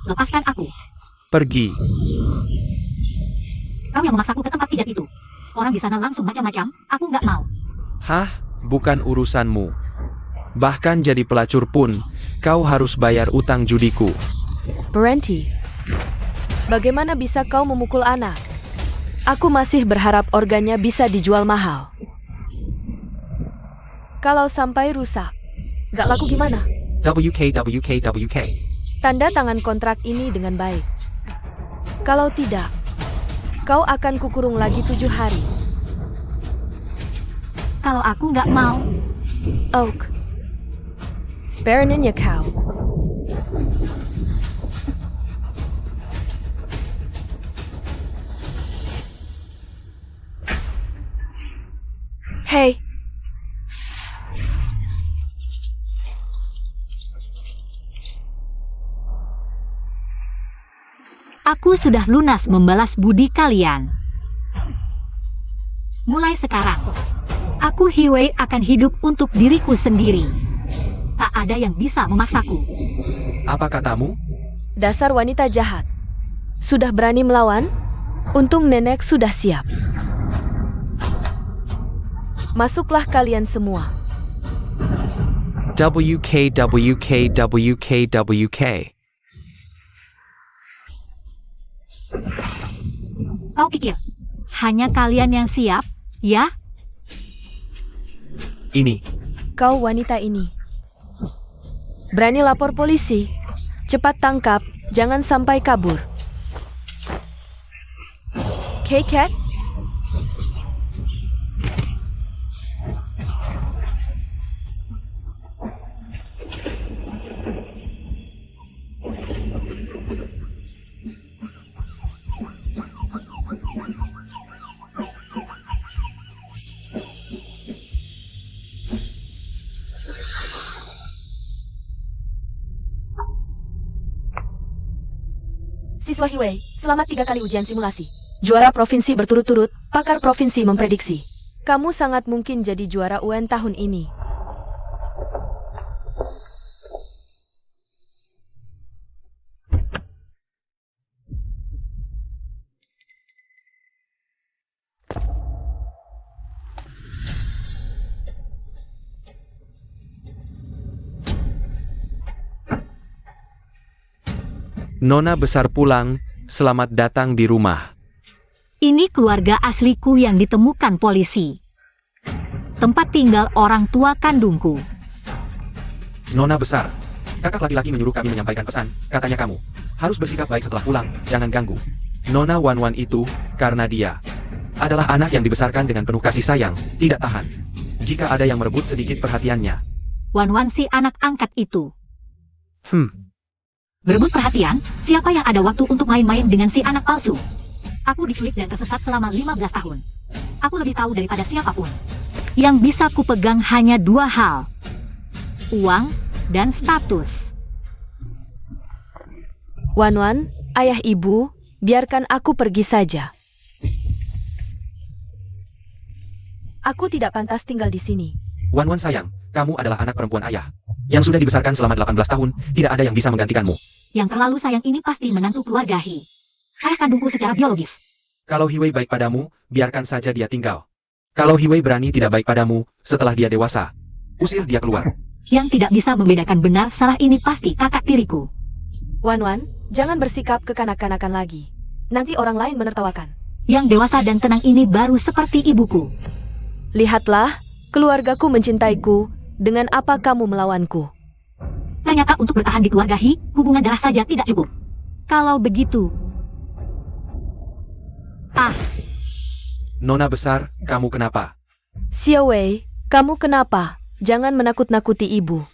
Lepaskan aku. Pergi. Kau yang memaksaku ke tempat pijat itu. Orang di sana langsung macam-macam, aku nggak mau. Hah? Bukan urusanmu. Bahkan jadi pelacur pun, kau harus bayar utang judiku. Berhenti. Bagaimana bisa kau memukul Ana? Aku masih berharap organnya bisa dijual mahal. Kalau sampai rusak, gak laku gimana? WK. Tanda tangan kontrak ini dengan baik. Kalau tidak, kau akan kukurung lagi 7 hari. Kalau aku nggak mau, Oak. Baroninnya kau. Hei. aku sudah lunas membalas budi kalian. Mulai sekarang, aku Hiwei akan hidup untuk diriku sendiri. Tak ada yang bisa memaksaku. Apa katamu? Dasar wanita jahat. Sudah berani melawan? Untung nenek sudah siap. Masuklah kalian semua. WK. Kau pikir, hanya kalian yang siap, ya? Ini. Kau wanita ini. Berani lapor polisi. Cepat tangkap, jangan sampai kabur. Cat? Siswa Hiwei, selamat 3 kali ujian simulasi. Juara provinsi berturut-turut, pakar provinsi memprediksi. Kamu sangat mungkin jadi juara UN tahun ini. Nona besar pulang, selamat datang di rumah. Ini keluarga asliku yang ditemukan polisi. Tempat tinggal orang tua kandungku. Nona besar, kakak laki-laki menyuruh kami menyampaikan pesan, katanya kamu harus bersikap baik setelah pulang, jangan ganggu. Nona Wan itu, karena dia adalah anak yang dibesarkan dengan penuh kasih sayang, tidak tahan jika ada yang merebut sedikit perhatiannya. Wan si anak angkat itu. Berebut perhatian, siapa yang ada waktu untuk main-main dengan si anak palsu? Aku diculik dan tersesat selama 15 tahun. Aku lebih tahu daripada siapapun. Yang bisa kupegang hanya 2 hal. Uang dan status. Wan, ayah ibu, biarkan aku pergi saja. Aku tidak pantas tinggal di sini. Wan sayang, kamu adalah anak perempuan ayah yang sudah dibesarkan selama 18 tahun, tidak ada yang bisa menggantikanmu. Yang terlalu sayang ini pasti menantu keluarga Hi. Ayah kandungku secara biologis. Kalau Hiwei baik padamu, biarkan saja dia tinggal. Kalau Hiwei berani tidak baik padamu, setelah dia dewasa, usir dia keluar. Yang tidak bisa membedakan benar salah ini pasti kakak tiriku. Wan, jangan bersikap kekanak-kanakan lagi. Nanti orang lain menertawakan. Yang dewasa dan tenang ini baru seperti ibuku. Lihatlah, keluargaku mencintaiku. Dengan apa kamu melawanku? Ternyata untuk bertahan di keluarga Hi, hubungan darah saja tidak cukup. Kalau begitu... Nona besar, kamu kenapa? Xiaowei, kamu kenapa? Jangan menakut-nakuti ibu.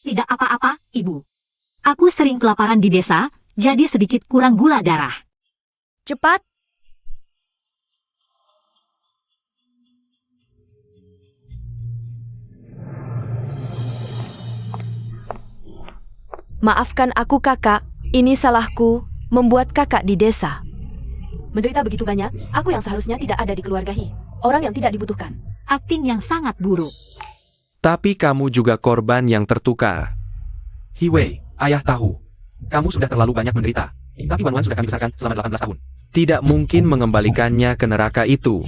Tidak apa-apa, ibu. Aku sering kelaparan di desa, jadi sedikit kurang gula darah. Cepat! Maafkan aku kakak, ini salahku, membuat kakak di desa. Menderita begitu banyak, aku yang seharusnya tidak ada di keluarga Hi. orang yang tidak dibutuhkan. Akting yang sangat buruk. Tapi kamu juga korban yang tertukar. Hiwei, ayah tahu. Kamu sudah terlalu banyak menderita. Tapi Wan Wan sudah kami besarkan selama 18 tahun. Tidak mungkin mengembalikannya ke neraka itu.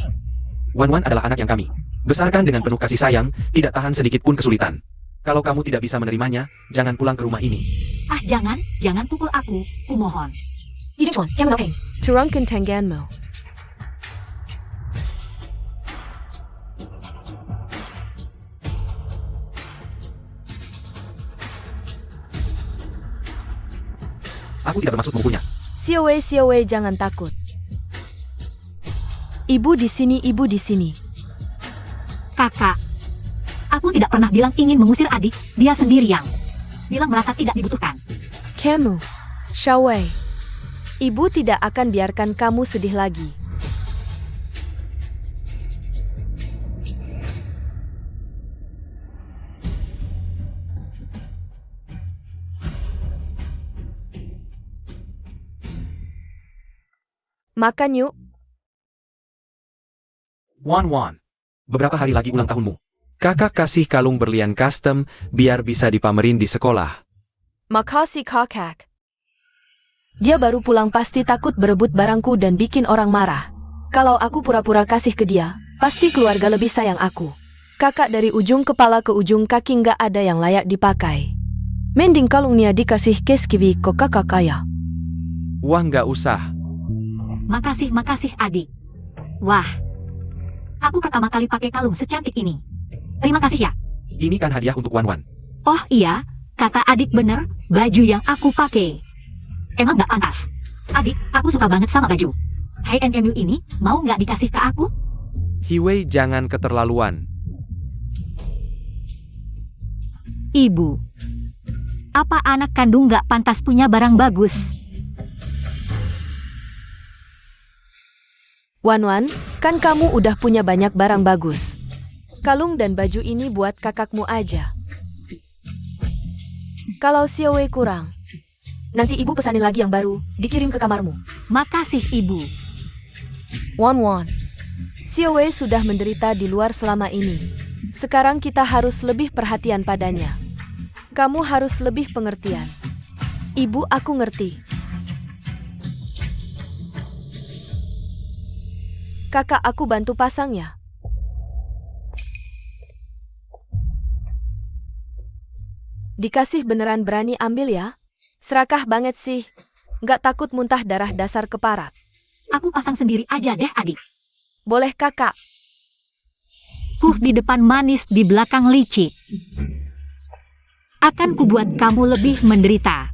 Wan Wan adalah anak yang kami besarkan dengan penuh kasih sayang, tidak tahan sedikit pun kesulitan. Kalau kamu tidak bisa menerimanya, jangan pulang ke rumah ini. Ah jangan pukul aku, kumohon. Turunkan tanganmu. Aku tidak bermaksud memukulnya. Xiaowei, jangan takut. Ibu di sini, ibu di sini. Kakak, aku tidak pernah bilang ingin mengusir adik, dia sendiri yang bilang merasa tidak dibutuhkan. Kamu, Xiaowei. Ibu tidak akan biarkan kamu sedih lagi. Makan yuk. Wan Wan, beberapa hari lagi ulang tahunmu. Kakak kasih kalung berlian custom biar bisa dipamerin di sekolah. Makasih kakak. Dia baru pulang pasti takut berebut barangku dan bikin orang marah. Kalau aku pura-pura kasih ke dia, pasti keluarga lebih sayang aku. Kakak dari ujung kepala ke ujung kaki nggak ada yang layak dipakai. Mending kalungnya dikasih Keskiwi ke kakak kaya. Wah nggak usah. Makasih adik. Wah, aku pertama kali pakai kalung secantik ini. Terima kasih ya. Ini kan hadiah untuk Wan Wan. Oh iya, kata adik bener, baju yang aku pakai. Emang nggak pantas. Adik, aku suka banget sama baju. H&M ini, mau nggak dikasih ke aku? Hiwei jangan keterlaluan. Ibu, apa anak kandung nggak pantas punya barang bagus? Wan Wan, kan kamu udah punya banyak barang bagus. Kalung dan baju ini buat kakakmu aja. Kalau Xiaowei kurang, nanti ibu pesanin lagi yang baru, dikirim ke kamarmu. Makasih ibu. Wan Wan, Xiaowei sudah menderita di luar selama ini. Sekarang kita harus lebih perhatian padanya. Kamu harus lebih pengertian. Ibu, aku ngerti. Kakak, aku bantu pasang ya. Dikasih beneran berani ambil ya. Serakah banget sih. Nggak takut muntah darah dasar keparat. Aku pasang sendiri aja deh adik. Boleh kakak. Di depan manis, di belakang licik. Akan kubuat kamu lebih menderita.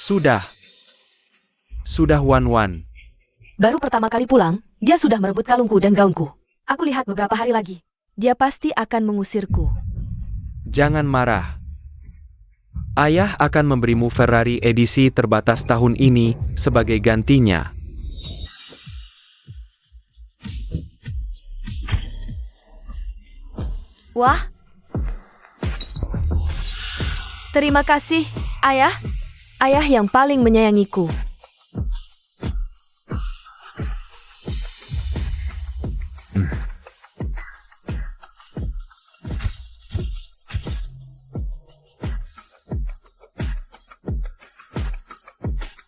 Sudah Wan Wan. Baru pertama kali pulang, dia sudah merebut kalungku dan gaunku. Aku lihat beberapa hari lagi. Dia pasti akan mengusirku. Jangan marah. Ayah akan memberimu Ferrari edisi terbatas tahun ini sebagai gantinya. Wah. Terima kasih, Ayah. Ayah yang paling menyayangiku.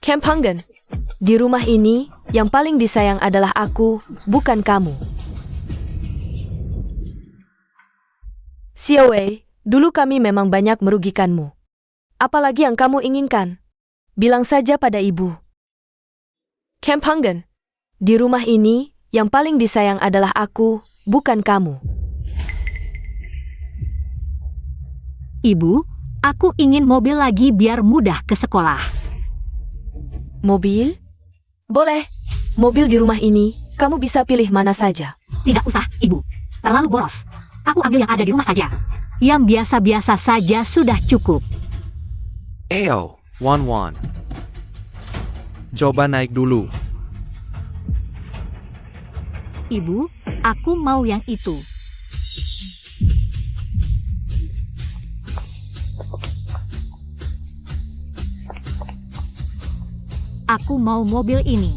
Kempangan, di rumah ini, yang paling disayang adalah aku, bukan kamu. Xiaowei, dulu kami memang banyak merugikanmu. Apalagi yang kamu inginkan? Bilang saja pada ibu. Kempangan, di rumah ini, yang paling disayang adalah aku, bukan kamu. Ibu, aku ingin mobil lagi biar mudah ke sekolah. Mobil? Boleh. Mobil di rumah ini, kamu bisa pilih mana saja. Tidak usah, Ibu. Terlalu boros. Aku ambil yang ada di rumah saja. Yang biasa-biasa saja sudah cukup. Eyo, Wan Wan. Coba naik dulu. Ibu, aku mau yang itu. Aku mau mobil ini.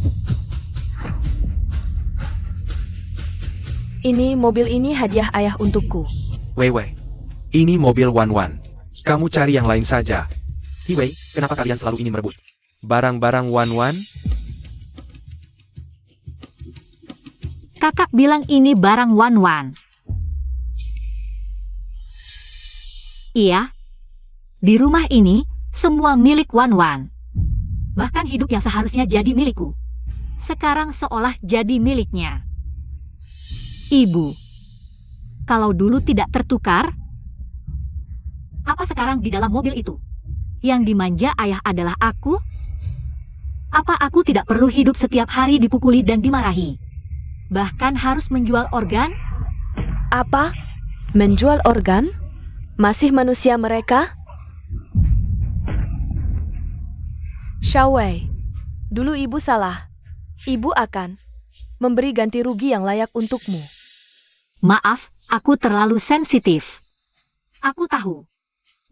Ini mobil ini hadiah ayah untukku. Wei, ini mobil Wan Wan. Kamu cari yang lain saja. Hiwei, kenapa kalian selalu ingin merebut barang-barang Wan Wan? Kakak bilang ini barang Wan Wan. Iya, di rumah ini semua milik Wan Wan. Bahkan hidup yang seharusnya jadi milikku, sekarang seolah jadi miliknya. Ibu, kalau dulu tidak tertukar, apa sekarang di dalam mobil itu? Yang dimanja ayah adalah aku? Apa aku tidak perlu hidup setiap hari dipukuli dan dimarahi? Bahkan harus menjual organ? Apa? Menjual organ? Masih manusia mereka? Xiaowei, dulu ibu salah. Ibu akan memberi ganti rugi yang layak untukmu. Maaf, aku terlalu sensitif. Aku tahu,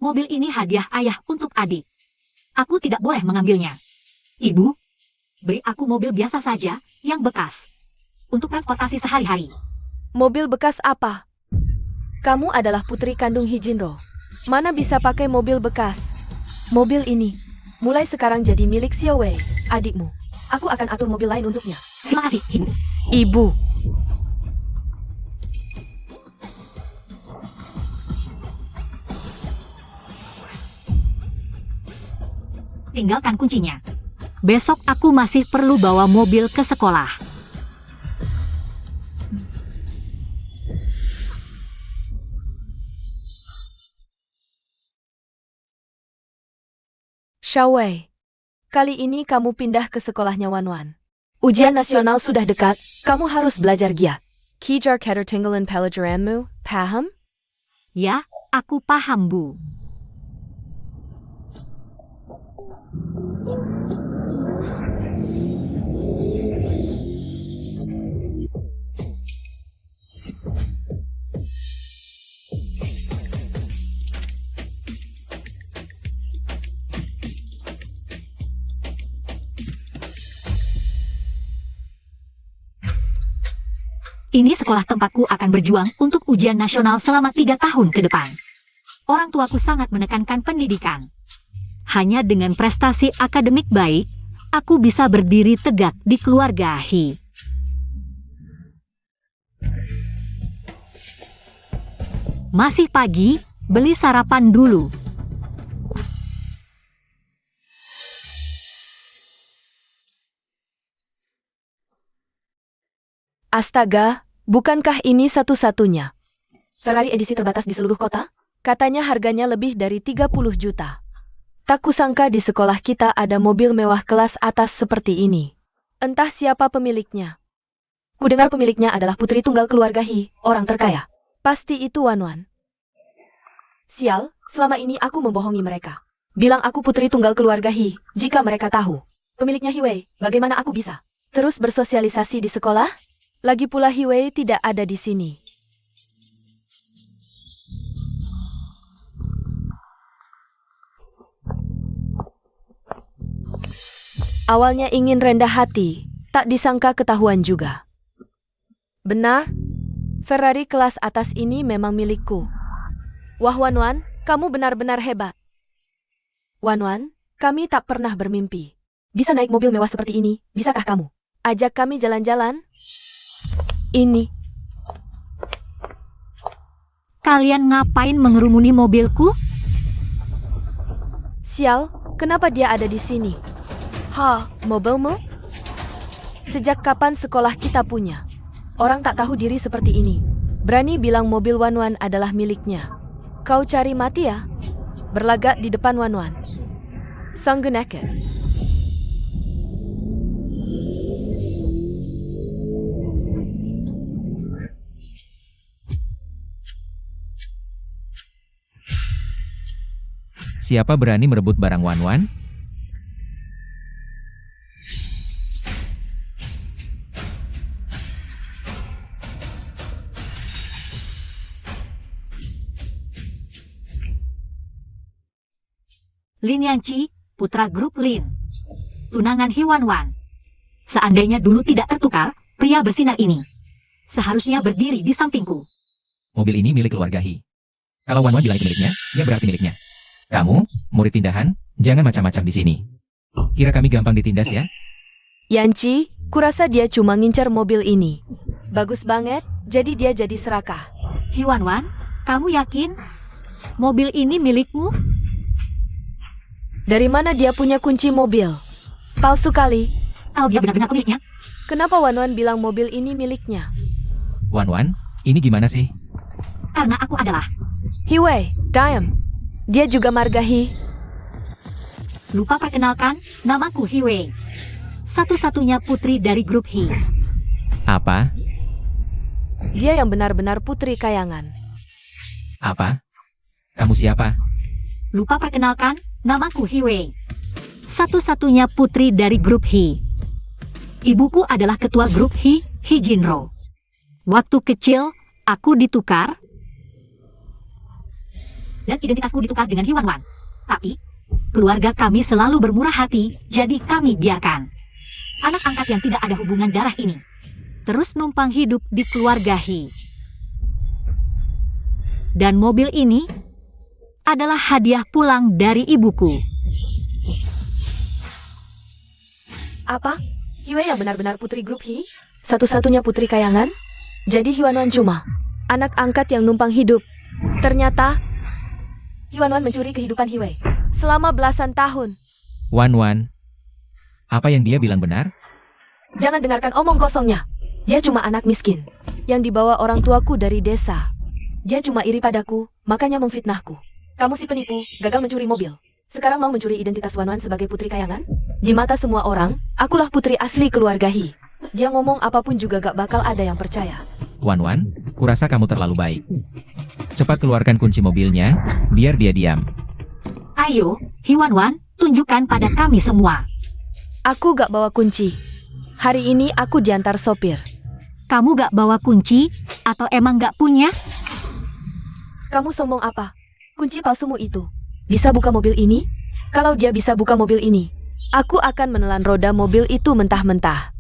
mobil ini hadiah ayah untuk adik. Aku tidak boleh mengambilnya. Ibu, beri aku mobil biasa saja, yang bekas. Untuk transportasi sehari-hari. Mobil bekas apa? Kamu adalah putri kandung Hijinro. Mana bisa pakai mobil bekas? Mobil ini, mulai sekarang jadi milik Xiaowei, adikmu. Aku akan atur mobil lain untuknya. Terima kasih, Ibu. Ibu. Tinggalkan kuncinya. Besok aku masih perlu bawa mobil ke sekolah. Xiaowei, kali ini kamu pindah ke sekolahnya Wan Wan. Ujian nasional sudah dekat, kamu harus belajar giat. Kejar ketertinggalan pelajaranmu, paham? Ya, aku paham, Bu. Ini sekolah tempatku akan berjuang untuk ujian nasional selama 3 tahun ke depan. Orang tuaku sangat menekankan pendidikan. Hanya dengan prestasi akademik baik, aku bisa berdiri tegak di keluarga He. Masih pagi, beli sarapan dulu. Astaga, bukankah ini satu-satunya? Ferrari edisi terbatas di seluruh kota? Katanya harganya lebih dari 30 juta. Tak kusangka di sekolah kita ada mobil mewah kelas atas seperti ini. Entah siapa pemiliknya. Kudengar pemiliknya adalah putri tunggal keluarga He, orang terkaya. Pasti itu Wan Wan. Sial, selama ini aku membohongi mereka. Bilang aku putri tunggal keluarga He, jika mereka tahu. Pemiliknya Hiwei, bagaimana aku bisa terus bersosialisasi di sekolah? Lagi pula Hiwei tidak ada di sini. Awalnya ingin rendah hati, tak disangka ketahuan juga. Benar, Ferrari kelas atas ini memang milikku. Wah Wan Wan, kamu benar-benar hebat. Wan Wan, kami tak pernah bermimpi bisa naik mobil mewah seperti ini, bisakah kamu ajak kami jalan-jalan? Ini. Kalian ngapain mengerumuni mobilku? Sial, kenapa dia ada di sini? Mobilmu? Sejak kapan sekolah kita punya? Orang tak tahu diri seperti ini. Berani bilang mobil Wan Wan adalah miliknya. Kau cari mati ya? Berlagak di depan Wan Wan. Sanggunakan. Siapa berani merebut barang Wan Wan? Lin Yangqi, putra grup Lin. Tunangan He Wan Wan. Seandainya dulu tidak tertukar, pria bersinar ini seharusnya berdiri di sampingku. Mobil ini milik keluarga Hi. Kalau Wan Wan bilang itu miliknya, ya berarti miliknya. Kamu, murid pindahan, jangan macam-macam di sini. Kira kami gampang ditindas ya? Yanci, kurasa dia cuma ngincar mobil ini. Bagus banget, jadi dia jadi serakah. Hiwanwan, kamu yakin mobil ini milikmu? Dari mana dia punya kunci mobil? Palsu kali. Kalau dia benar-benar pemiliknya, Kenapa Wanwan bilang mobil ini miliknya? Wan Wan, ini gimana sih? karena aku adalah. Hiwei, diam. Dia juga marga Hi. Lupa perkenalkan, namaku Hiwei. Satu-satunya putri dari grup Hi. Apa? Dia yang benar-benar putri kayangan. Apa? Kamu siapa? Lupa perkenalkan, namaku Hiwei. Satu-satunya putri dari grup Hi. Ibuku adalah ketua grup Hi, Jinro. Waktu kecil, aku ditukar, dan identitasku ditukar dengan Hiwanwan. Tapi, keluarga kami selalu bermurah hati, jadi kami biarkan anak angkat yang tidak ada hubungan darah ini terus numpang hidup di keluarga Hi. Dan mobil ini adalah hadiah pulang dari ibuku. Apa? Hiwei yang benar-benar putri grup Hi? Satu-satunya putri kayangan? Jadi Hiwanwan cuma anak angkat yang numpang hidup. Ternyata Hiwanwan mencuri kehidupan Hiwei selama belasan tahun. Wan Wan, apa yang dia bilang benar? Jangan dengarkan omong kosongnya. Dia cuma anak miskin yang dibawa orang tuaku dari desa. Dia cuma iri padaku, makanya memfitnahku. Kamu si penipu, gagal mencuri mobil. Sekarang mau mencuri identitas Wanwan sebagai putri kayangan? Di mata semua orang, akulah putri asli keluarga Hi. Dia ngomong apapun juga gak bakal ada yang percaya. Wan Wan, kurasa kamu terlalu baik. Cepat keluarkan kunci mobilnya, biar dia diam. Ayo, Hiwanwan, tunjukkan pada kami semua. Aku gak bawa kunci. Hari ini aku diantar sopir. Kamu gak bawa kunci, atau emang gak punya? Kamu sombong apa? Kunci palsumu itu bisa buka mobil ini? Kalau dia bisa buka mobil ini, aku akan menelan roda mobil itu mentah-mentah.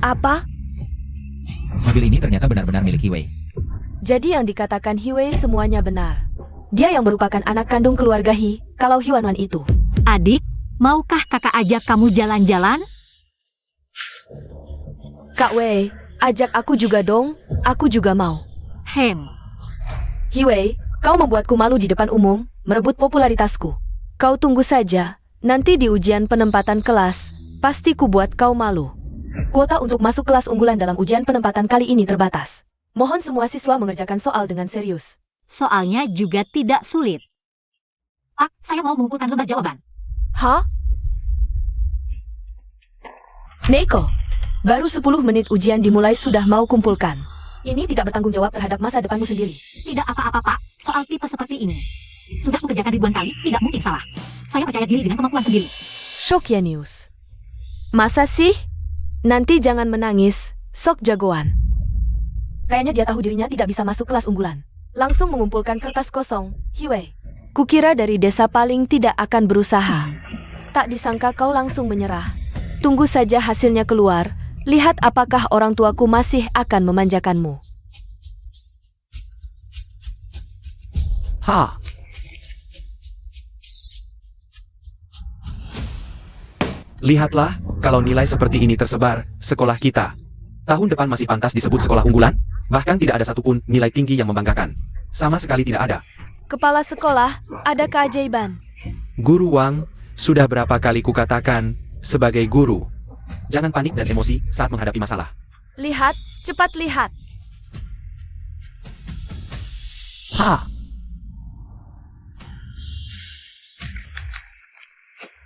Apa? Mobil ini ternyata benar-benar milik Hiwei. Jadi yang dikatakan Hiwei semuanya benar. Dia yang merupakan anak kandung keluarga Hi, kalau Hiwanwan itu. Adik, maukah kakak ajak kamu jalan-jalan? Kak Wei, ajak aku juga dong, aku juga mau. Hiwei, kau membuatku malu di depan umum, merebut popularitasku. Kau tunggu saja, nanti di ujian penempatan kelas, pasti ku buat kau malu. Kuota untuk masuk kelas unggulan dalam ujian penempatan kali ini terbatas. Mohon semua siswa mengerjakan soal dengan serius. Soalnya juga tidak sulit. Pak, saya mau mengumpulkan lembar jawaban. Hah? Neko, baru 10 menit ujian dimulai sudah mau kumpulkan. Ini tidak bertanggung jawab terhadap masa depanmu sendiri. Tidak apa-apa, Pak. Soal tipe seperti ini sudah kukerjakan ribuan kali, tidak mungkin salah. Saya percaya diri dengan kemampuan sendiri. Shock ya News. Masa sih? Nanti jangan menangis, sok jagoan. Kayaknya dia tahu dirinya tidak bisa masuk kelas unggulan. Langsung mengumpulkan kertas kosong, Hiwei. Kukira dari desa paling tidak akan berusaha. Tak disangka kau langsung menyerah. Tunggu saja hasilnya keluar, lihat apakah orang tuaku masih akan memanjakanmu. Ha! Lihatlah, kalau nilai seperti ini tersebar, sekolah kita tahun depan masih pantas disebut sekolah unggulan, bahkan tidak ada satupun nilai tinggi yang membanggakan. Sama sekali tidak ada. Kepala sekolah, ada keajaiban. Guru Wang, sudah berapa kali kukatakan, sebagai guru, jangan panik dan emosi saat menghadapi masalah. Lihat, cepat lihat. Ha!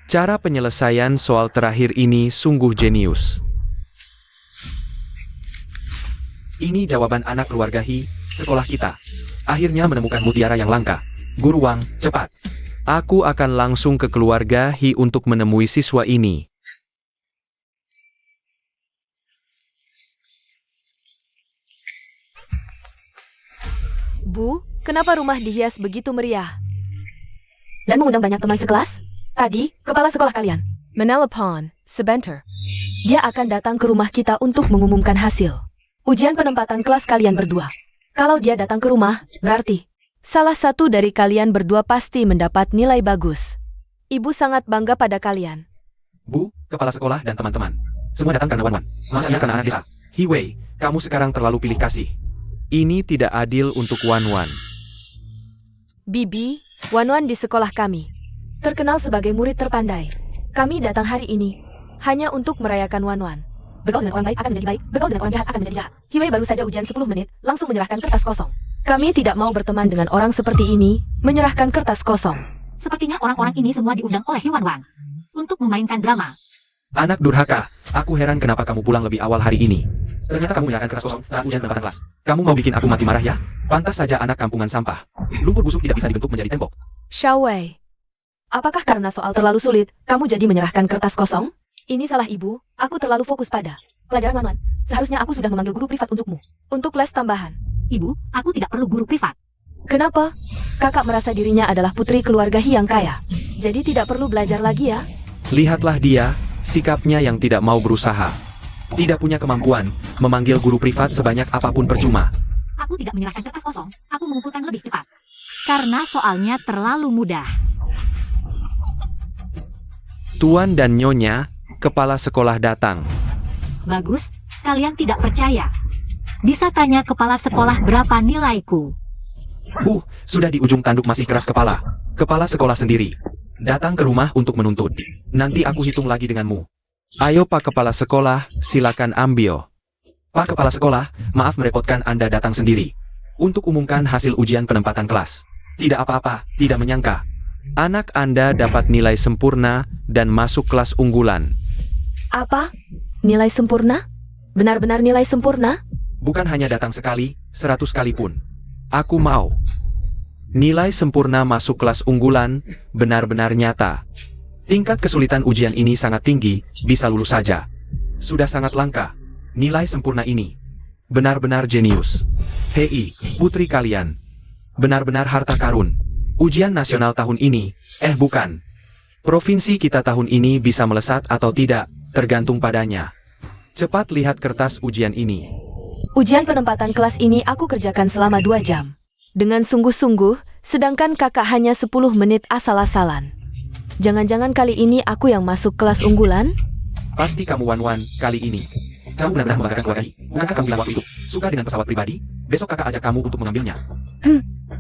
Cara penyelesaian soal terakhir ini sungguh jenius. Ini jawaban anak keluarga Hi, sekolah kita. Akhirnya menemukan mutiara yang langka. Guru Wang, cepat. Aku akan langsung ke keluarga Hi untuk menemui siswa ini. Bu, Kenapa rumah dihias begitu meriah? Dan mengundang banyak teman sekelas? Tadi, kepala sekolah kalian, Menelpon, sebentar. Dia akan datang ke rumah kita untuk mengumumkan hasil ujian penempatan kelas kalian berdua. Kalau dia datang ke rumah, berarti salah satu dari kalian berdua pasti mendapat nilai bagus. Ibu sangat bangga pada kalian. Bu, kepala sekolah dan teman-teman. Semua datang karena Wan Wan. Masanya karena anak desa. Hiwei, kamu sekarang terlalu pilih kasih. Ini tidak adil untuk Wan Wan. Bibi, Wan Wan di sekolah kami terkenal sebagai murid terpandai. Kami datang hari ini hanya untuk merayakan Wan Wan. Bergaul dengan orang baik akan menjadi baik, bergaul dengan orang jahat akan menjadi jahat. Hiwei baru saja ujian 10 menit, langsung menyerahkan kertas kosong. Kami tidak mau berteman dengan orang seperti ini, menyerahkan kertas kosong. Sepertinya orang-orang ini semua diundang oleh Wan Wan untuk memainkan drama. Anak durhaka, aku heran kenapa kamu pulang lebih awal hari ini. Ternyata kamu menyerahkan kertas kosong saat ujian penempatan kelas. Kamu mau bikin aku mati marah ya? Pantas saja anak kampungan sampah. Lumpur busuk tidak bisa dibentuk menjadi tembok. Xiaowei, apakah karena soal terlalu sulit, kamu jadi menyerahkan kertas kosong? Ini salah ibu, aku terlalu fokus pada pelajaran Wan Wan. Seharusnya aku sudah memanggil guru privat untukmu. Untuk les tambahan. Ibu, aku tidak perlu guru privat. Kenapa? Kakak merasa dirinya adalah putri keluarga Hi yang kaya. Jadi tidak perlu belajar lagi ya? Lihatlah dia, sikapnya yang tidak mau berusaha. Tidak punya kemampuan, memanggil guru privat sebanyak apapun percuma. Aku tidak menyerahkan kertas kosong, aku mengumpulkan lebih cepat. Karena soalnya terlalu mudah. Tuan dan Nyonya, kepala sekolah datang. Bagus, kalian tidak percaya. Bisa tanya kepala sekolah berapa nilaiku. Sudah di ujung tanduk masih keras kepala. Kepala sekolah sendiri. Datang ke rumah untuk menuntut. Nanti aku hitung lagi denganmu. Ayo Pak Kepala Sekolah, silakan ambil. Pak Kepala Sekolah, maaf merepotkan Anda datang sendiri. Untuk umumkan hasil ujian penempatan kelas. Tidak apa-apa, tidak menyangka. Anak Anda dapat nilai sempurna dan masuk kelas unggulan. Apa? Nilai sempurna? Benar-benar nilai sempurna? Bukan hanya datang sekali, 100 kali pun. Aku mau. Nilai sempurna masuk kelas unggulan, benar-benar nyata. Tingkat kesulitan ujian ini sangat tinggi, bisa lulus saja. Sudah sangat langka. Nilai sempurna ini. Benar-benar jenius. Hei, putri kalian. Benar-benar harta karun. Ujian nasional tahun ini, bukan. Provinsi kita tahun ini bisa melesat atau tidak, tergantung padanya. Cepat lihat kertas ujian ini. Ujian penempatan kelas ini aku kerjakan selama 2 jam. Dengan sungguh-sungguh, sedangkan kakak hanya 10 menit asal-asalan. Jangan-jangan kali ini aku yang masuk kelas unggulan? Pasti kamu Wan Wan, kali ini. Kamu benar-benar membanggakan keluarga Hi. Bukankah kamu bilang waktu itu, suka dengan pesawat pribadi? Besok kakak ajak kamu untuk mengambilnya.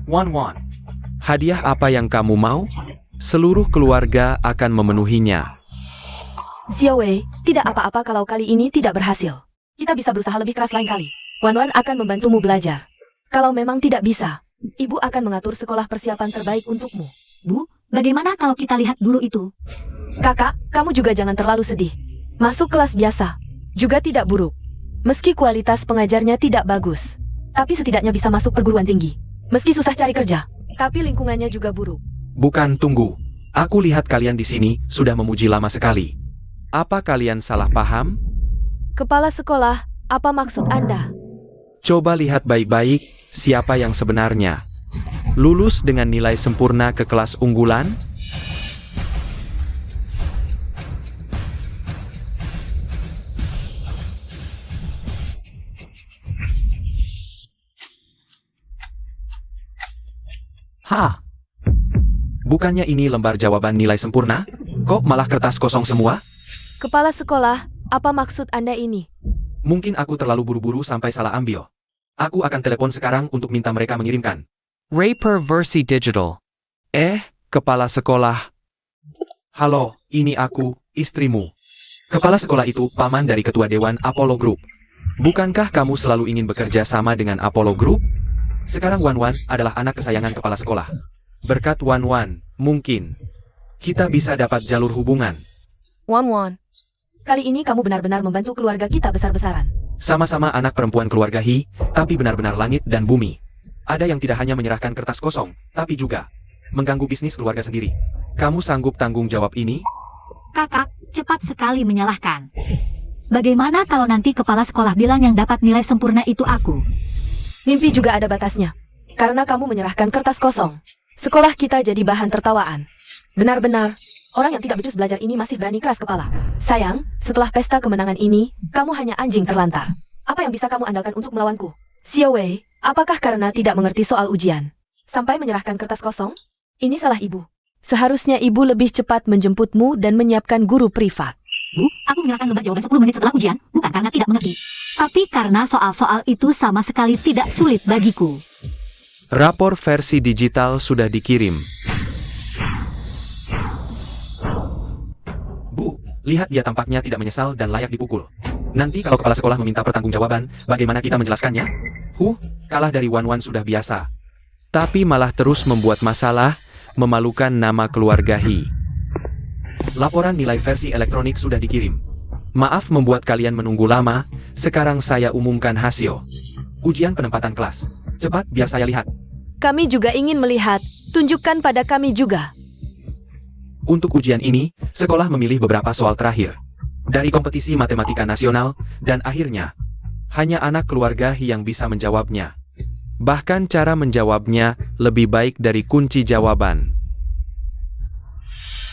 Wan Wan. Hadiah apa yang kamu mau? Seluruh keluarga akan memenuhinya. Xiaowei, tidak apa-apa kalau kali ini tidak berhasil. Kita bisa berusaha lebih keras lain kali. Wan Wan akan membantumu belajar. Kalau memang tidak bisa, ibu akan mengatur sekolah persiapan terbaik untukmu. Bu, bagaimana kalau kita lihat dulu itu? Kakak, kamu juga jangan terlalu sedih. Masuk kelas biasa juga tidak buruk. Meski kualitas pengajarnya tidak bagus, tapi setidaknya bisa masuk perguruan tinggi. Meski susah cari kerja, tapi lingkungannya juga buruk. Bukan, tunggu. Aku lihat kalian di sini sudah memuji lama sekali. Apa kalian salah paham? Kepala sekolah, apa maksud Anda? Coba lihat baik-baik siapa yang sebenarnya. Lulus dengan nilai sempurna ke kelas unggulan? Bukannya ini lembar jawaban nilai sempurna? Kok malah kertas kosong semua? Kepala sekolah, apa maksud Anda ini? Mungkin aku terlalu buru-buru sampai salah ambil. Aku akan telepon sekarang untuk minta mereka mengirimkan. Raper versi digital. Kepala sekolah. Halo, ini aku, istrimu. Kepala sekolah itu paman dari ketua dewan Apollo Group. Bukankah kamu selalu ingin bekerja sama dengan Apollo Group? Sekarang Wan Wan adalah anak kesayangan kepala sekolah. Berkat Wan Wan, mungkin kita bisa dapat jalur hubungan. Wan Wan, kali ini kamu benar-benar membantu keluarga kita besar-besaran. Sama-sama anak perempuan keluarga Hi, tapi benar-benar langit dan bumi. Ada yang tidak hanya menyerahkan kertas kosong, tapi juga mengganggu bisnis keluarga sendiri. Kamu sanggup tanggung jawab ini? Kakak, cepat sekali menyalahkan. Bagaimana kalau nanti kepala sekolah bilang yang dapat nilai sempurna itu aku? Mimpi juga ada batasnya. Karena kamu menyerahkan kertas kosong. Sekolah kita jadi bahan tertawaan. Benar-benar, orang yang tidak becus belajar ini masih berani keras kepala. Sayang, setelah pesta kemenangan ini, kamu hanya anjing terlantar. Apa yang bisa kamu andalkan untuk melawanku? Xiao Wei, apakah karena tidak mengerti soal ujian? Sampai menyerahkan kertas kosong? Ini salah ibu. Seharusnya ibu lebih cepat menjemputmu dan menyiapkan guru privat. Bu, aku menyerahkan lembar jawaban 10 menit setelah ujian, bukan karena tidak mengerti. Tapi karena soal-soal itu sama sekali tidak sulit bagiku. Rapor versi digital sudah dikirim. Bu, lihat dia tampaknya tidak menyesal dan layak dipukul. Nanti kalau kepala sekolah meminta pertanggungjawaban, bagaimana kita menjelaskannya? Kalah dari Wan sudah biasa. Tapi malah terus membuat masalah, memalukan nama keluarga He. Laporan nilai versi elektronik sudah dikirim. Maaf membuat kalian menunggu lama, sekarang saya umumkan hasil. Ujian penempatan kelas. Cepat biar saya lihat. Kami juga ingin melihat, tunjukkan pada kami juga. Untuk ujian ini, sekolah memilih beberapa soal terakhir. Dari kompetisi matematika nasional, dan akhirnya, hanya anak keluarga He yang bisa menjawabnya. Bahkan cara menjawabnya lebih baik dari kunci jawaban.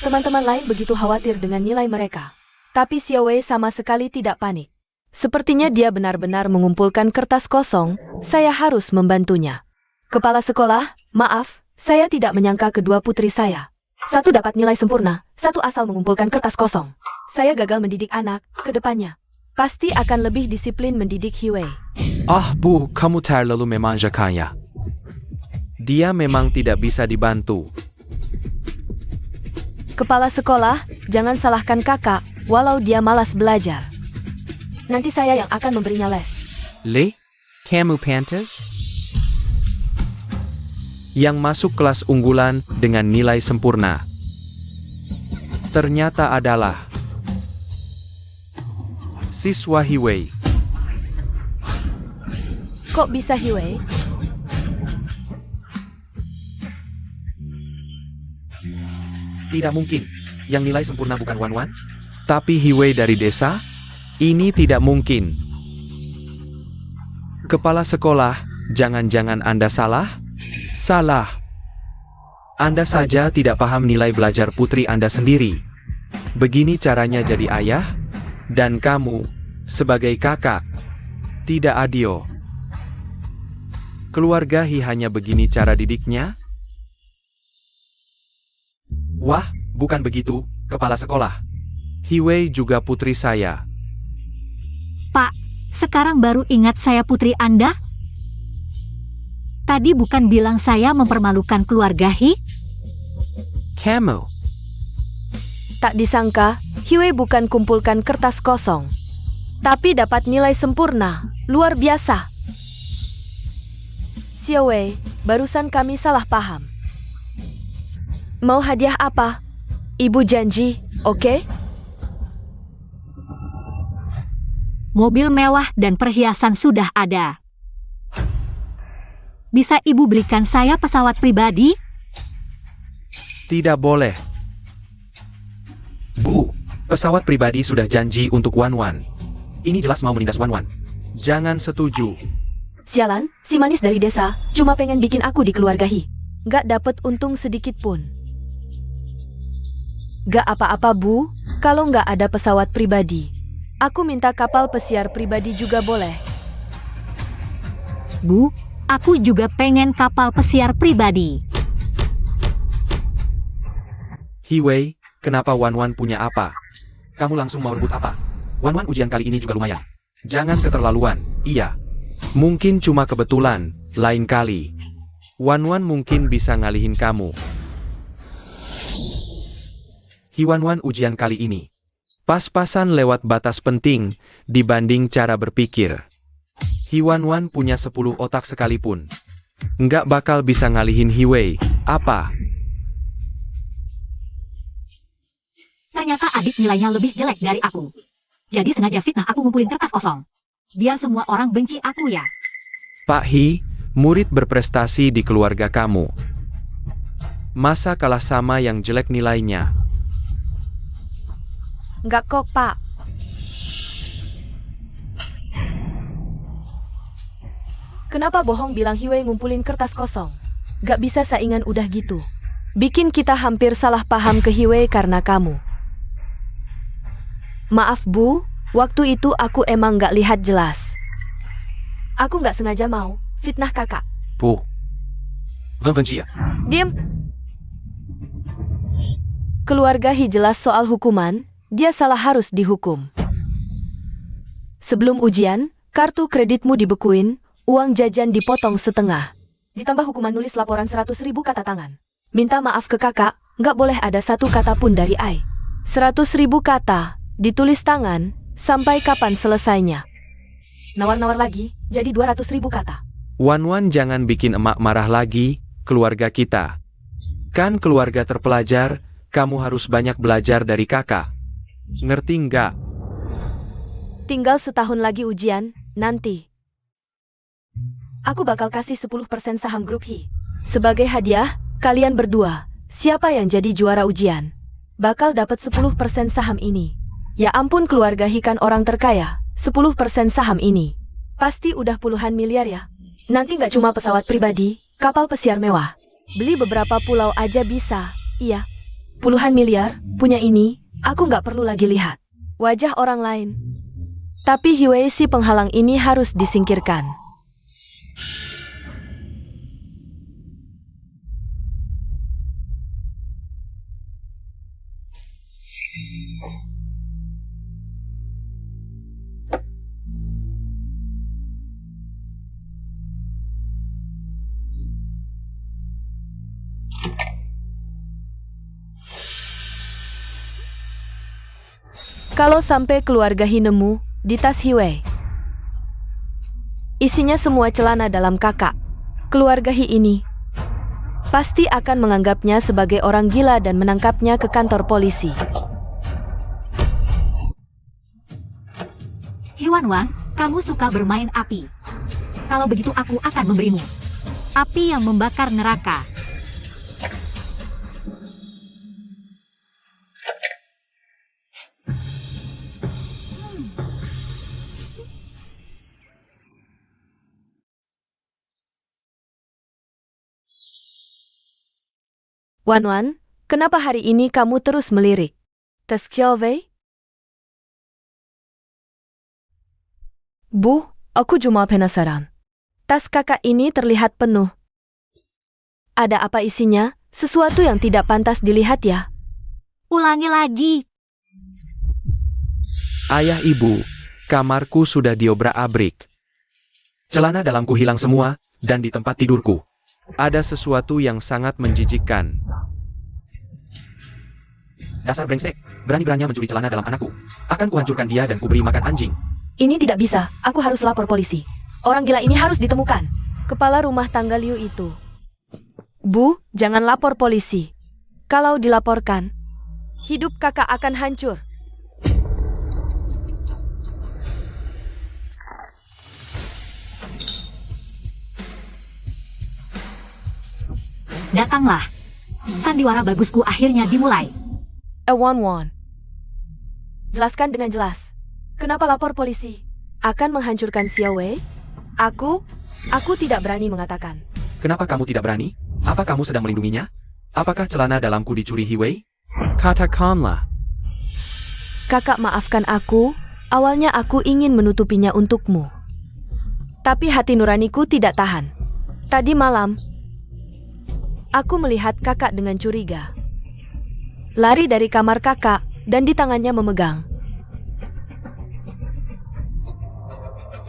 Teman-teman lain begitu khawatir dengan nilai mereka. Tapi Xiao Wei sama sekali tidak panik. Sepertinya dia benar-benar mengumpulkan kertas kosong, saya harus membantunya. Kepala sekolah, maaf, saya tidak menyangka kedua putri saya. Satu dapat nilai sempurna, satu asal mengumpulkan kertas kosong. Saya gagal mendidik anak, ke depannya. Pasti akan lebih disiplin mendidik He Wei. Bu, kamu terlalu memanjakannya. Dia memang tidak bisa dibantu. Kepala sekolah, jangan salahkan kakak, walau dia malas belajar. Nanti saya yang akan memberinya les. Kamu pantas? Yang masuk kelas unggulan dengan nilai sempurna. Ternyata adalah siswa He Wei. Kok bisa He Wei? Tidak mungkin. Yang nilai sempurna bukan Wan. Tapi He Wei dari desa? Ini tidak mungkin. Kepala sekolah, jangan-jangan Anda salah? Salah. Anda saja tidak paham nilai belajar putri Anda sendiri. Begini caranya jadi ayah, dan kamu, sebagai kakak, tidak adil. Keluarga He hanya begini cara didiknya? Wah, bukan begitu, kepala sekolah. He Wei juga putri saya. Pak, sekarang baru ingat saya putri Anda? Tadi bukan bilang saya mempermalukan keluarga He? Kamu. Tak disangka, He Wei bukan kumpulkan kertas kosong. Tapi dapat nilai sempurna, luar biasa. Xiao Wei, barusan kami salah paham. Mau hadiah apa? Ibu janji, oke? Mobil mewah dan perhiasan sudah ada. Bisa ibu berikan saya pesawat pribadi? Tidak boleh. Bu, pesawat pribadi sudah janji untuk Wan. Ini jelas mau menindas Wan. Jangan setuju. Sialan, si manis dari desa, cuma pengen bikin aku di keluarga He. Gak dapet untung sedikit pun. Gak apa-apa Bu, kalau gak ada pesawat pribadi. Aku minta kapal pesiar pribadi juga boleh. Bu, aku juga pengen kapal pesiar pribadi. He Wei, kenapa Wan punya apa? Kamu langsung mau rebut apa? Wan ujian kali ini juga lumayan. Jangan keterlaluan, iya. Mungkin cuma kebetulan, lain kali. Wan mungkin bisa ngalihin kamu. He Wan ujian kali ini. Pas-pasan lewat batas penting, dibanding cara berpikir. He Wan punya 10 otak sekalipun. Nggak bakal bisa ngalihin He Wei, apa? Ternyata adik nilainya lebih jelek dari aku. Jadi sengaja fitnah aku ngumpulin kertas kosong. Biar semua orang benci aku ya. Pak He, murid berprestasi di keluarga kamu. Masa kalah sama yang jelek nilainya? Nggak kok, Pak. Kenapa bohong bilang Hiwei ngumpulin kertas kosong? Gak bisa saingan udah gitu. Bikin kita hampir salah paham ke Hiwei karena kamu. Maaf Bu, waktu itu aku emang gak lihat jelas. Aku gak sengaja mau fitnah kakak. Bu. Benci ya. Diam. Keluarga Hi jelas soal hukuman, dia salah harus dihukum. Sebelum ujian, kartu kreditmu dibekuin, uang jajan dipotong setengah. Ditambah hukuman nulis laporan 100.000 kata tangan. Minta maaf ke kakak, nggak boleh ada satu kata pun dari Ai. 100.000 kata, ditulis tangan, sampai kapan selesainya? Nawar-nawar lagi, jadi 200.000 kata. Wan jangan bikin emak marah lagi, keluarga kita. Kan keluarga terpelajar, kamu harus banyak belajar dari kakak. Ngerti nggak? Tinggal setahun lagi ujian, nanti. Aku bakal kasih 10% saham grup Hi. Sebagai hadiah, kalian berdua, siapa yang jadi juara ujian, bakal dapat 10% saham ini. Ya ampun keluarga Hi kan orang terkaya, 10% saham ini. Pasti udah puluhan miliar ya. Nanti nggak cuma pesawat pribadi, kapal pesiar mewah. Beli beberapa pulau aja bisa, iya. Puluhan miliar, punya ini, aku nggak perlu lagi lihat wajah orang lain. Tapi Hiwei si penghalang ini harus disingkirkan. Kalau sampai keluarga Hi nemu di tas Hiwei, isinya semua celana dalam kakak, keluarga Hi ini pasti akan menganggapnya sebagai orang gila dan menangkapnya ke kantor polisi. Hiwan, kamu suka bermain api. Kalau begitu aku akan memberimu api yang membakar neraka. Wan, kenapa hari ini kamu terus melirik? Tas Xiaowei? Bu, aku cuma penasaran. Tas kakak ini terlihat penuh. Ada apa isinya? Sesuatu yang tidak pantas dilihat ya? Ulangi lagi. Ayah ibu, kamarku sudah diobrak-abrik. Celana dalamku hilang semua, dan di tempat tidurku ada sesuatu yang sangat menjijikkan. Dasar brengsek, berani-beraninya mencuri celana dalam anakku. Akan kuhancurkan dia dan kuberi makan anjing. Ini tidak bisa, aku harus lapor polisi. Orang gila ini harus ditemukan. Kepala rumah tangga Liu itu. Bu, jangan lapor polisi. Kalau dilaporkan, hidup kakak akan hancur. Datanglah. Sandiwara bagusku akhirnya dimulai. Wan. Jelaskan dengan jelas. Kenapa lapor polisi? Akan menghancurkan Xiaowei? Aku tidak berani mengatakan. Kenapa kamu tidak berani? Apa kamu sedang melindunginya? Apakah celana dalamku dicuri Hiwei? Katakanlah. Kakak maafkan aku, awalnya aku ingin menutupinya untukmu. Tapi hati nuraniku tidak tahan. Tadi malam, aku melihat kakak dengan curiga. Lari dari kamar kakak, dan di tangannya memegang.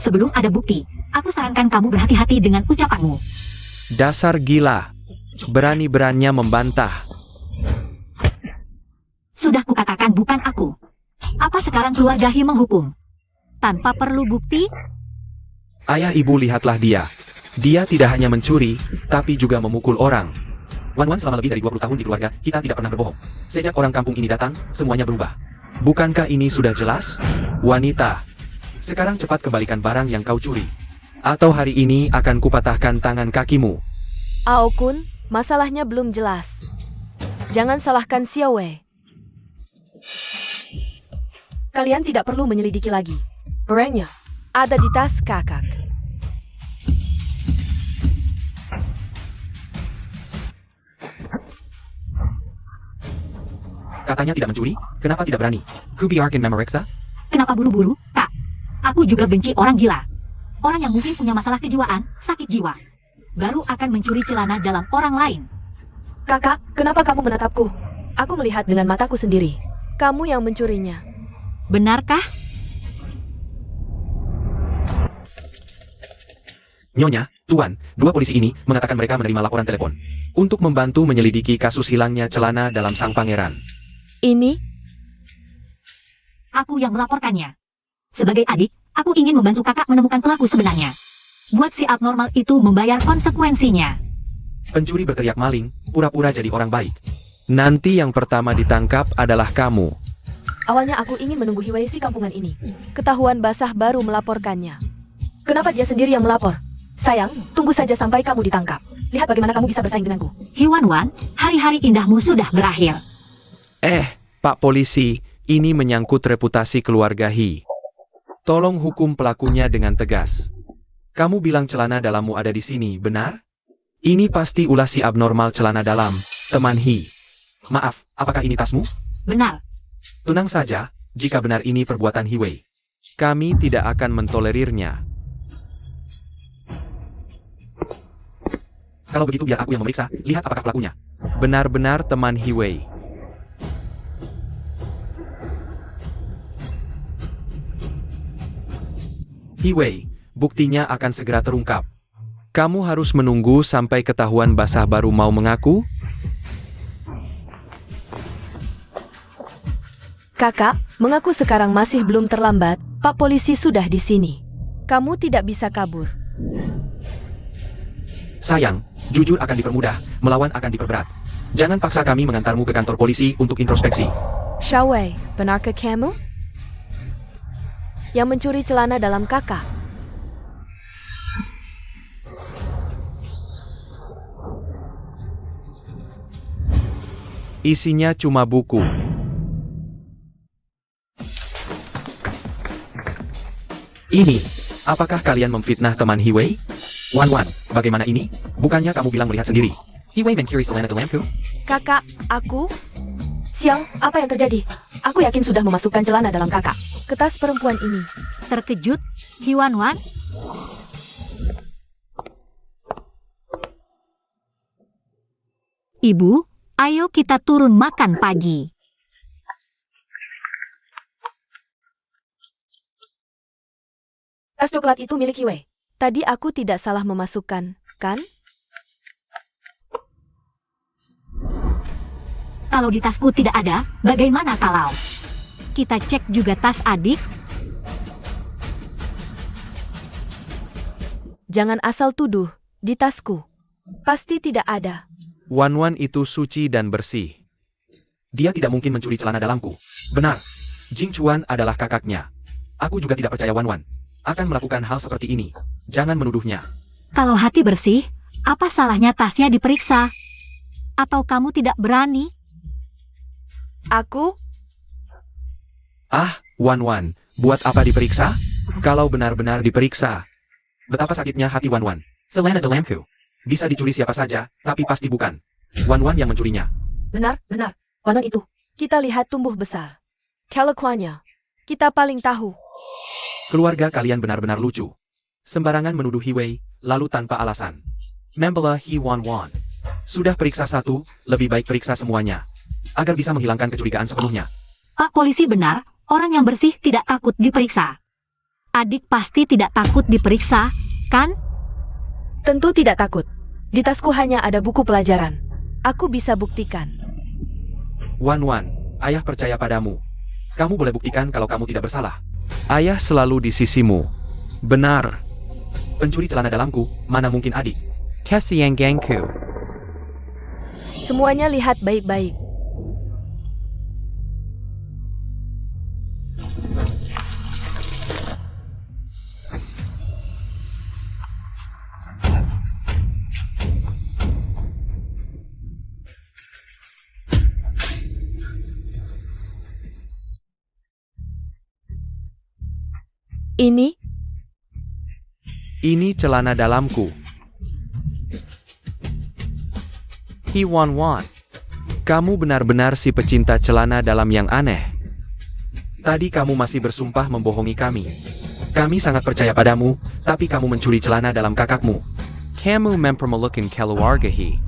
Sebelum ada bukti, aku sarankan kamu berhati-hati dengan ucapanmu. Dasar gila. Berani-beraninya membantah. Sudah kukatakan bukan aku. Apa sekarang keluarga Hi menghukum? Tanpa perlu bukti? Ayah ibu lihatlah dia. Dia tidak hanya mencuri, tapi juga memukul orang. Wan selama lebih dari 20 tahun di keluarga, kita tidak pernah berbohong. Sejak orang kampung ini datang, semuanya berubah. Bukankah ini sudah jelas? Wanita, sekarang cepat kembalikan barang yang kau curi. Atau hari ini akan kupatahkan tangan kakimu. Aokun, masalahnya belum jelas. Jangan salahkan Xiaowei. Kalian tidak perlu menyelidiki lagi. Barangnya ada di tas kakak. Katanya tidak mencuri, kenapa tidak berani? Kubiarkan memeriksa? Kenapa buru-buru, Kak? Aku juga benci orang gila. Orang yang mungkin punya masalah kejiwaan, sakit jiwa. Baru akan mencuri celana dalam orang lain. Kakak, kenapa kamu menatapku? Aku melihat dengan mataku sendiri. Kamu yang mencurinya. Benarkah? Nyonya, Tuan, dua polisi ini mengatakan mereka menerima laporan telepon untuk membantu menyelidiki kasus hilangnya celana dalam sang pangeran. Ini? Aku yang melaporkannya. Sebagai adik, aku ingin membantu kakak menemukan pelaku sebenarnya. Buat si abnormal itu membayar konsekuensinya. Pencuri berteriak maling, pura-pura jadi orang baik. Nanti yang pertama ditangkap adalah kamu. Awalnya aku ingin menunggu Hiwei si kampungan ini. Ketahuan basah baru melaporkannya. Kenapa dia sendiri yang melapor? Sayang, tunggu saja sampai kamu ditangkap. Lihat bagaimana kamu bisa bersaing denganku. Hiwan-wan, hari-hari indahmu sudah berakhir. Pak polisi, ini menyangkut reputasi keluarga Hi. Tolong hukum pelakunya dengan tegas. Kamu bilang celana dalammu ada di sini, benar? Ini pasti ulah si abnormal celana dalam, teman Hi. Maaf, apakah ini tasmu? Benar. Tenang saja, jika benar ini perbuatan Hiwei. Kami tidak akan mentolerirnya. Kalau begitu biar aku yang memeriksa, lihat apakah pelakunya. Benar-benar teman Hiwei. Hiwei, buktinya akan segera terungkap. Kamu harus menunggu sampai ketahuan basah baru mau mengaku? Kakak, mengaku sekarang masih belum terlambat. Pak polisi sudah di sini. Kamu tidak bisa kabur. Sayang, jujur akan dipermudah, melawan akan diperberat. Jangan paksa kami mengantarmu ke kantor polisi untuk introspeksi. Xiaowei, benarkah kamu yang mencuri celana dalam kakak? Isinya cuma buku. Ini, apakah kalian memfitnah teman Hiwei? Wan, bagaimana ini? Bukannya kamu bilang melihat sendiri? Hiwei mencuri celana dalamku? Kakak, aku? Siang, apa yang terjadi? Aku yakin sudah memasukkan celana dalam kakak ke tas perempuan ini. Terkejut, Hiwan-wan? Ibu, ayo kita turun makan pagi. Tas coklat itu milik Hiwei. Tadi aku tidak salah memasukkan, kan? Kalau di tasku tidak ada, bagaimana kalau kita cek juga tas adik? Jangan asal tuduh, di tasku. Pasti tidak ada. Wan itu suci dan bersih. Dia tidak mungkin mencuri celana dalamku. Benar, Jing Chuan adalah kakaknya. Aku juga tidak percaya Wan akan melakukan hal seperti ini. Jangan menuduhnya. Kalau hati bersih, apa salahnya tasnya diperiksa? Atau kamu tidak berani? Aku? Wan, buat apa diperiksa? Kalau benar-benar diperiksa. Betapa sakitnya hati Wan. Celana dalamku. Bisa dicuri siapa saja, tapi pasti bukan Wan yang mencurinya. Benar. Wan itu. Kita lihat tumbuh besar. Kelakuannya. Kita paling tahu. Keluarga kalian benar-benar lucu. Sembarangan menuduh Hiwei, lalu tanpa alasan. Membela Hi Wan. Sudah periksa satu, lebih baik periksa semuanya. Agar bisa menghilangkan kecurigaan sepenuhnya. Pak polisi benar, orang yang bersih tidak takut diperiksa. Adik pasti tidak takut diperiksa, kan? Tentu tidak takut. Di tasku hanya ada buku pelajaran. Aku bisa buktikan. Wan, ayah percaya padamu. Kamu boleh buktikan kalau kamu tidak bersalah. Ayah selalu di sisimu. Benar. Pencuri celana dalamku, mana mungkin adik. Kasihan gengku. Semuanya lihat baik-baik. Ini celana dalamku. Hi Wan. Kamu benar-benar si pecinta celana dalam yang aneh. Tadi kamu masih bersumpah membohongi kami. Kami sangat percaya padamu, tapi kamu mencuri celana dalam kakakmu. Kamu mempermalukan keluargahi.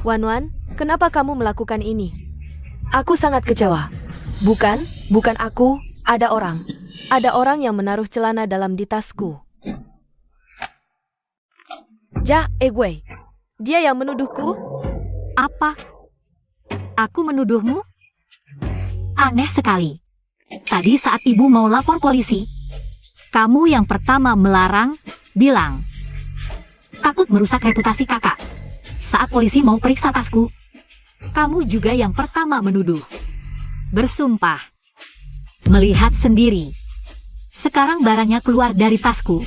Wan, kenapa kamu melakukan ini? Aku sangat kecewa. Bukan aku, ada orang. Ada orang yang menaruh celana dalam di tasku. Gue. Dia yang menuduhku? Apa? Aku menuduhmu? Aneh sekali. Tadi saat ibu mau lapor polisi, kamu yang pertama melarang, bilang takut merusak reputasi kakak. Saat polisi mau periksa tasku, kamu juga yang pertama menuduh. Bersumpah. Melihat sendiri. Sekarang barangnya keluar dari tasku.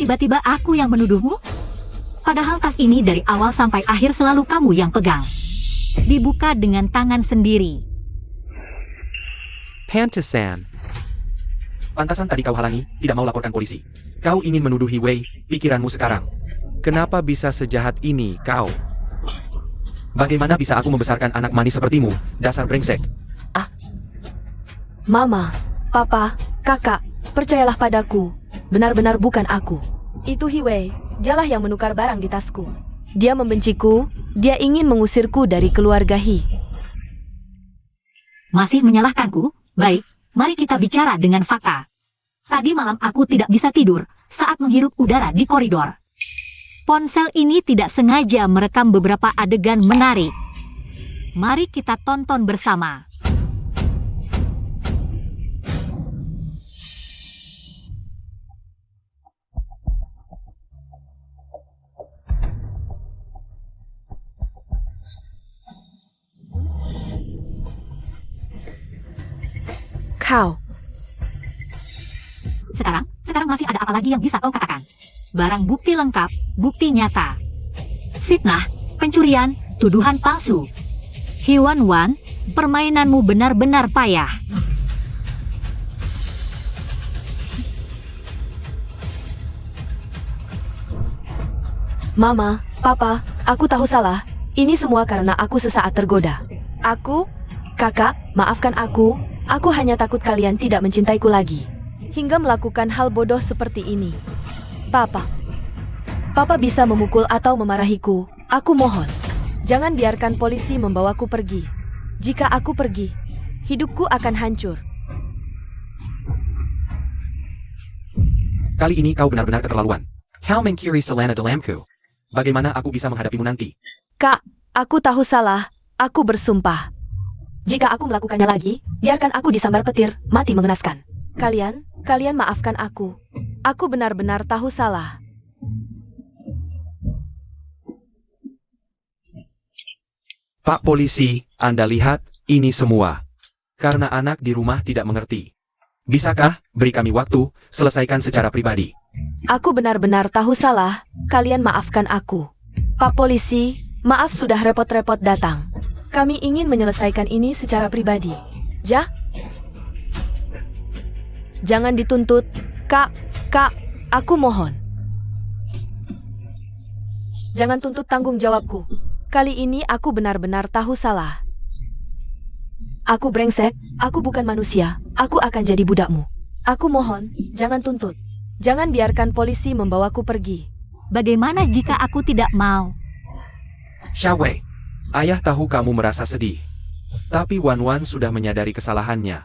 Tiba-tiba aku yang menuduhmu? Padahal tas ini dari awal sampai akhir selalu kamu yang pegang. Dibuka dengan tangan sendiri. Pantesan. Pantasan tadi kau halangi, tidak mau laporkan polisi. Kau ingin menuduh Wei, pikiranmu sekarang. Kenapa bisa sejahat ini kau? Bagaimana bisa aku membesarkan anak manis sepertimu, dasar brengsek? Mama, Papa, Kakak, percayalah padaku. Benar-benar bukan aku. Itu Wei, dialah yang menukar barang di tasku. Dia membenciku, dia ingin mengusirku dari keluarga Hi. Masih menyalahkanku? Baik, mari kita bicara dengan fakta. Tadi malam aku tidak bisa tidur saat menghirup udara di koridor. Ponsel ini tidak sengaja merekam beberapa adegan menarik. Mari kita tonton bersama. Kau. Sekarang masih ada apa lagi yang bisa kau katakan? Barang bukti lengkap, bukti nyata. Fitnah, pencurian, tuduhan palsu. Wan, permainanmu benar-benar payah. Mama, Papa, aku tahu salah. Ini semua karena aku sesaat tergoda. Kakak, maafkan aku. Aku hanya takut kalian tidak mencintaiku lagi. Hingga melakukan hal bodoh seperti ini. Papa bisa memukul atau memarahiku. Aku mohon. Jangan biarkan polisi membawaku pergi. Jika aku pergi, hidupku akan hancur. Kali ini kau benar-benar keterlaluan. Kau mencuri celana dalamku. Bagaimana aku bisa menghadapimu nanti? Kak, aku tahu salah. Aku bersumpah. Jika aku melakukannya lagi, biarkan aku disambar petir, mati mengenaskan. Kalian maafkan aku. Aku benar-benar tahu salah. Pak Polisi, Anda lihat, ini semua. Karena anak di rumah tidak mengerti. Bisakah, beri kami waktu, selesaikan secara pribadi. Aku benar-benar tahu salah, kalian maafkan aku. Pak Polisi, maaf sudah repot-repot datang. Kami ingin menyelesaikan ini secara pribadi. Jangan dituntut, Kak, aku mohon. Jangan tuntut tanggung jawabku. Kali ini aku benar-benar tahu salah. Aku brengsek, aku bukan manusia, aku akan jadi budakmu. Aku mohon, jangan tuntut. Jangan biarkan polisi membawaku pergi. Bagaimana jika aku tidak mau? Wei, ayah tahu kamu merasa sedih. Tapi Wan sudah menyadari kesalahannya.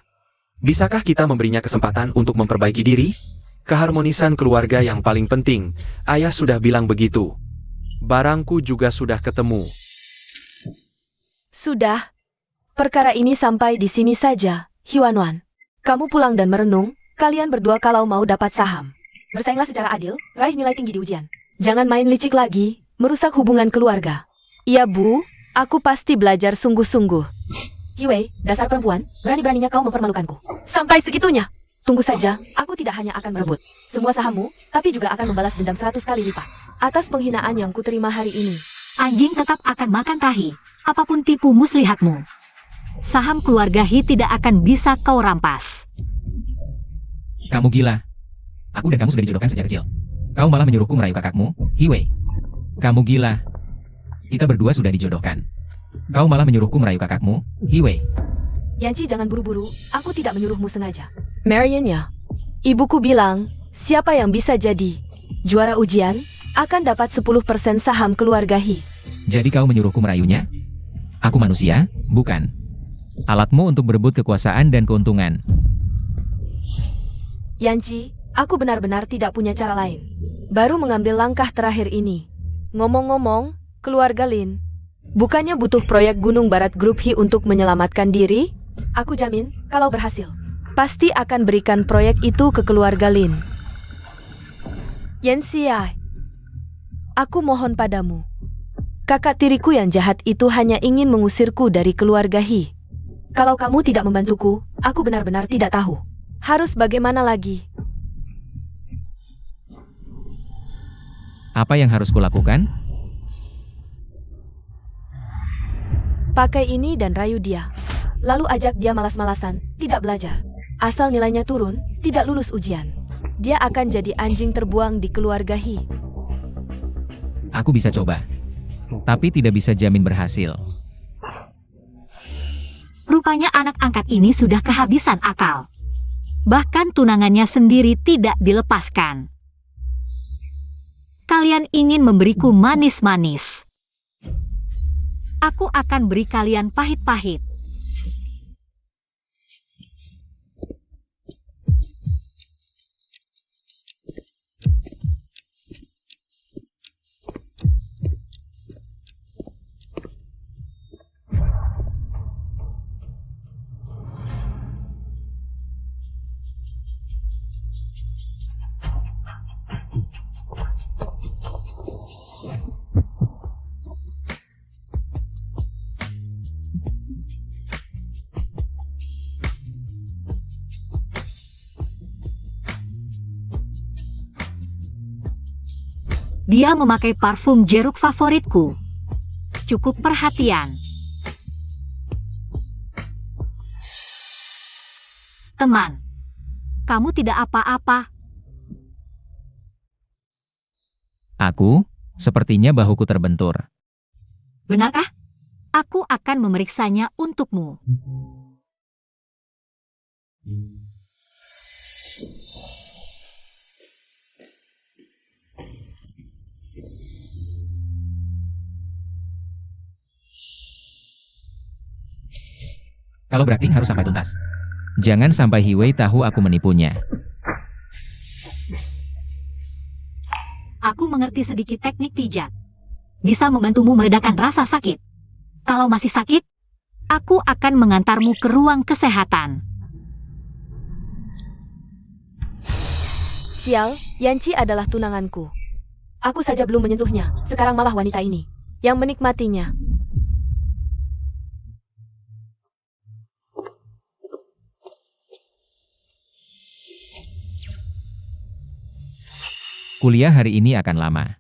Bisakah kita memberinya kesempatan untuk memperbaiki diri? Keharmonisan keluarga yang paling penting, ayah sudah bilang begitu. Barangku juga sudah ketemu. Sudah. Perkara ini sampai di sini saja, Wan. Kamu pulang dan merenung, kalian berdua kalau mau dapat saham. Bersainglah secara adil, raih nilai tinggi di ujian. Jangan main licik lagi, merusak hubungan keluarga. Iya Bu, aku pasti belajar sungguh-sungguh. Wei, dasar perempuan, berani-beraninya kau mempermalukanku. Sampai segitunya. Tunggu saja, aku tidak hanya akan merebut semua sahammu, tapi juga akan membalas dendam 100 kali lipat. Atas penghinaan yang kuterima hari ini. Anjing tetap akan makan tahi, apapun tipu muslihatmu. Saham keluarga Hi tidak akan bisa kau rampas. Kamu gila. Aku dan kamu sudah dijodohkan sejak kecil. Kau malah menyuruhku merayu kakakmu, Wei. Kamu gila. Kita berdua sudah dijodohkan. Kau malah menyuruhku merayu kakakmu, Hiwei. Yanci, jangan buru-buru, aku tidak menyuruhmu sengaja. Mariannya, ibuku bilang, siapa yang bisa jadi juara ujian, akan dapat 10% saham keluarga Hi. Jadi kau menyuruhku merayunya? Aku manusia, bukan alatmu untuk berebut kekuasaan dan keuntungan. Yanci, aku benar-benar tidak punya cara lain. Baru mengambil langkah terakhir ini. Ngomong-ngomong, keluarga Lin, bukannya butuh proyek Gunung Barat Grup Hi untuk menyelamatkan diri? Aku jamin, kalau berhasil, pasti akan berikan proyek itu ke keluarga Lin. Yanci, aku mohon padamu. Kakak tiriku yang jahat itu hanya ingin mengusirku dari keluarga Hi. Kalau kamu tidak membantuku, aku benar-benar tidak tahu harus bagaimana lagi. Apa yang harus kulakukan? Pakai ini dan rayu dia. Lalu ajak dia malas-malasan, tidak belajar. Asal nilainya turun, tidak lulus ujian. Dia akan jadi anjing terbuang di keluarga Hi. Aku bisa coba, tapi tidak bisa jamin berhasil. Rupanya anak angkat ini sudah kehabisan akal. Bahkan tunangannya sendiri tidak dilepaskan. Kalian ingin memberiku manis-manis. Aku akan beri kalian pahit-pahit. Dia memakai parfum jeruk favoritku. Cukup perhatian. Teman, kamu tidak apa-apa. Aku, sepertinya bahuku terbentur. Benarkah? Aku akan memeriksanya untukmu. Kalau berakting harus sampai tuntas. Jangan sampai Hiwei tahu aku menipunya. Aku mengerti sedikit teknik pijat. Bisa membantumu meredakan rasa sakit. Kalau masih sakit, aku akan mengantarmu ke ruang kesehatan. Sial, Yanci adalah tunanganku. Aku saja belum menyentuhnya, sekarang malah wanita ini yang menikmatinya. Kuliah hari ini akan lama.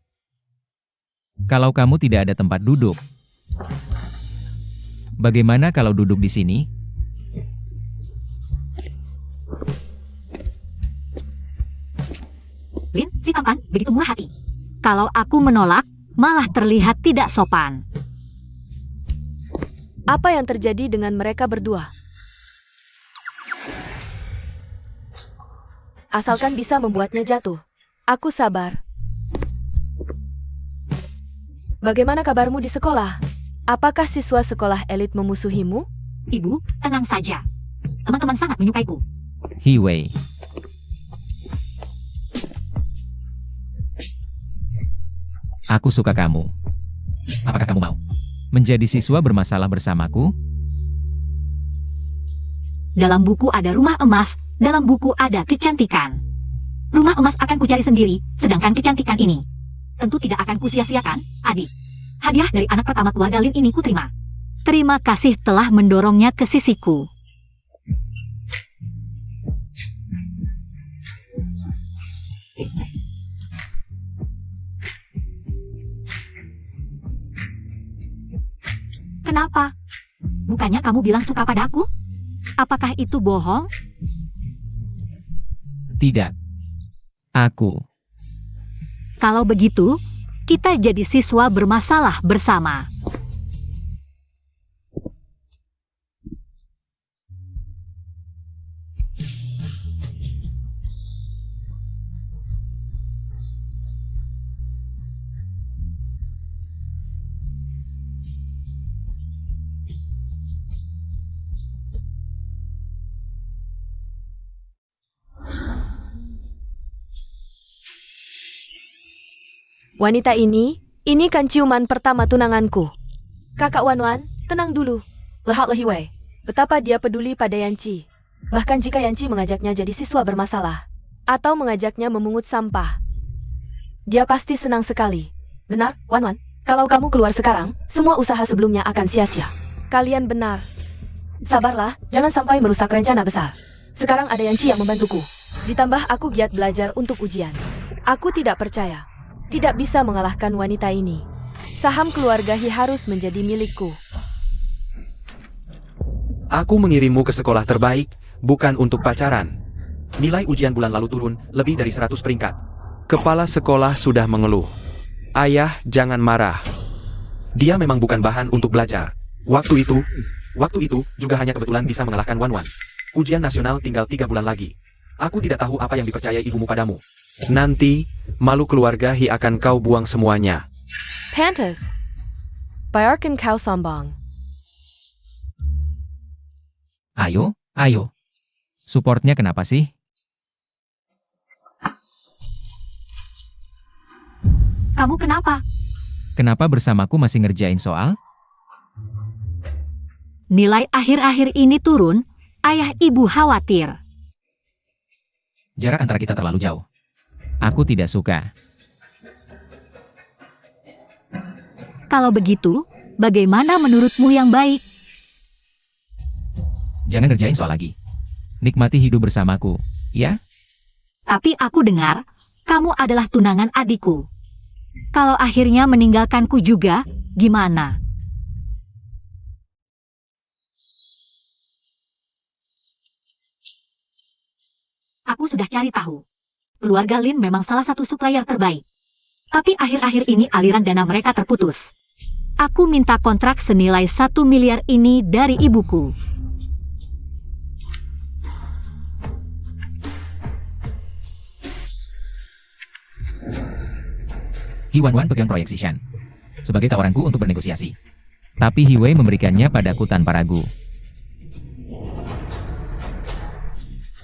Kalau kamu tidak ada tempat duduk, bagaimana kalau duduk di sini? Lin, si tampan, begitu murah hati. Kalau aku menolak, malah terlihat tidak sopan. Apa yang terjadi dengan mereka berdua? Asalkan bisa membuatnya jatuh. Aku sabar. Bagaimana kabarmu di sekolah? Apakah siswa sekolah elit memusuhimu? Ibu, tenang saja. Teman-teman sangat menyukaiku. Hiwei. Aku suka kamu. Apakah kamu mau menjadi siswa bermasalah bersamaku? Dalam buku ada rumah emas, dalam buku ada kecantikan. Rumah emas akan kucari sendiri, sedangkan kecantikan ini tentu tidak akan kusia-siakan, adik. Hadiah dari anak pertama keluarga Lin ini kuterima. Terima kasih telah mendorongnya ke sisiku. Kenapa? Bukannya kamu bilang suka padaku? Apakah itu bohong? Tidak. Aku. Kalau begitu, kita jadi siswa bermasalah bersama. Wanita ini kan ciuman pertama tunanganku. Kakak Wan, tenang dulu. Lihatlah Hiwei, betapa dia peduli pada Yanci. Bahkan jika Yanci mengajaknya jadi siswa bermasalah, atau mengajaknya memungut sampah, dia pasti senang sekali. Benar, Wan? Kalau kamu keluar sekarang, semua usaha sebelumnya akan sia-sia. Kalian benar. Sabarlah, jangan sampai merusak rencana besar. Sekarang ada Yanci yang membantuku. Ditambah aku giat belajar untuk ujian. Aku tidak percaya. Tidak bisa mengalahkan wanita ini. Saham keluarga Hi harus menjadi milikku. Aku mengirimmu ke sekolah terbaik, bukan untuk pacaran. Nilai ujian bulan lalu turun, lebih dari 100 peringkat. Kepala sekolah sudah mengeluh. Ayah, jangan marah. Dia memang bukan bahan untuk belajar. Waktu itu juga hanya kebetulan bisa mengalahkan Wan. Ujian nasional tinggal 3 bulan lagi. Aku tidak tahu apa yang dipercayai ibumu padamu. Nanti, malu keluarga Hi akan kau buang semuanya. Pantas. Bayarkan kau sombong. Ayo. Supportnya kenapa sih? Kamu kenapa? Kenapa bersamaku masih ngerjain soal? Nilai akhir-akhir ini turun, ayah ibu khawatir. Jarak antara kita terlalu jauh. Aku tidak suka. Kalau begitu, bagaimana menurutmu yang baik? Jangan ngerjain soal lagi. Nikmati hidup bersamaku, ya? Tapi aku dengar, kamu adalah tunangan adikku. Kalau akhirnya meninggalkanku juga, gimana? Aku sudah cari tahu. Keluarga Lin memang salah satu supplier terbaik. Tapi akhir-akhir ini aliran dana mereka terputus. Aku minta kontrak senilai 1 miliar ini dari ibuku. Hi Wan pegang proyek Xishan sebagai tawaranku untuk bernegosiasi. Tapi Hi Wei memberikannya padaku tanpa ragu.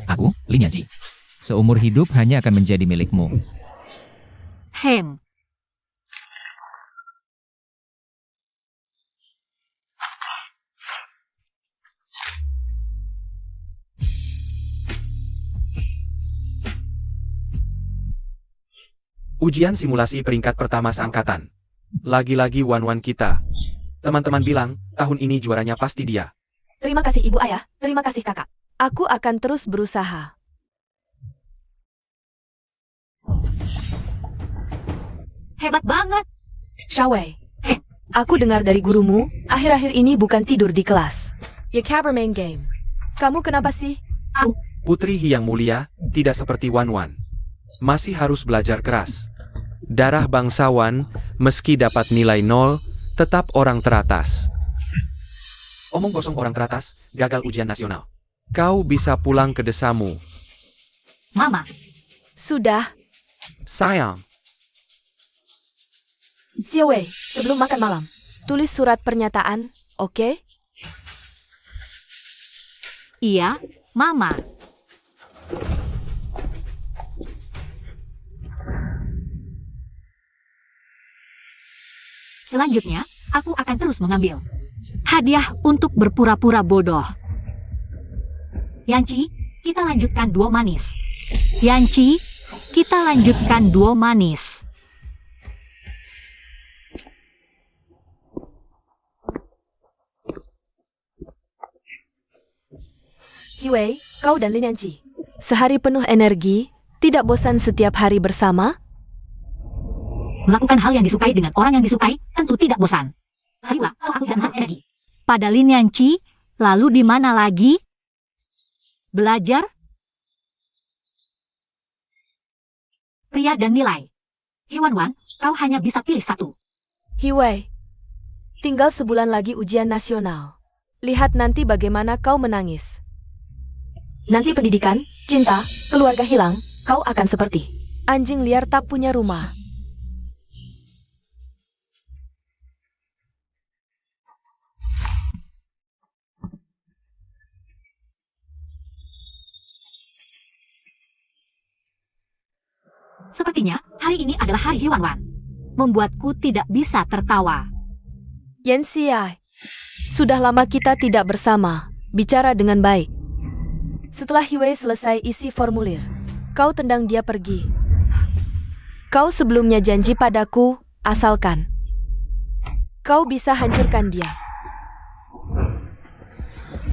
Aku, Lin Yanji, seumur hidup hanya akan menjadi milikmu. Hem. Ujian simulasi peringkat pertama seangkatan. Lagi-lagi Wan kita. Teman-teman bilang, tahun ini juaranya pasti dia. Terima kasih ibu ayah, terima kasih kakak. Aku akan terus berusaha. Hebat banget. Xiaowei, aku dengar dari gurumu, akhir-akhir ini bukan tidur di kelas. Ya kabar main game. Kamu kenapa sih? Putri Hi yang mulia, tidak seperti Wan. Masih harus belajar keras. Darah bangsawan, meski dapat nilai 0, tetap orang teratas. Omong kosong orang teratas, gagal ujian nasional. Kau bisa pulang ke desamu. Mama, Sudah, Sayang. Xiaowei, sebelum makan malam, tulis surat pernyataan, oke? iya, Mama. Selanjutnya, aku akan terus mengambil hadiah untuk berpura-pura bodoh. Yanci, kita lanjutkan duo manis. Yanci, kita lanjutkan duo manis. Hiwei, kau dan Lin Yanji. Sehari penuh energi, tidak bosan setiap hari bersama? Melakukan hal yang disukai dengan orang yang disukai, tentu tidak bosan. Ayolah, aku dan energi. Pada Lin Yanci, lalu di mana lagi? Belajar? Pria dan nilai. Wan, kau hanya bisa pilih satu. Hiwei, tinggal sebulan lagi ujian nasional. Lihat nanti bagaimana kau menangis. Nanti pendidikan, cinta, keluarga hilang, kau akan seperti anjing liar tak punya rumah. Sepertinya, hari ini adalah hari Wan. membuatku tidak bisa tertawa. Yan Xiai, sudah lama kita tidak bersama. Bicara dengan baik. Setelah Hiwei selesai isi formulir, kau tendang dia pergi. Kau sebelumnya janji padaku, asalkan kau bisa hancurkan dia.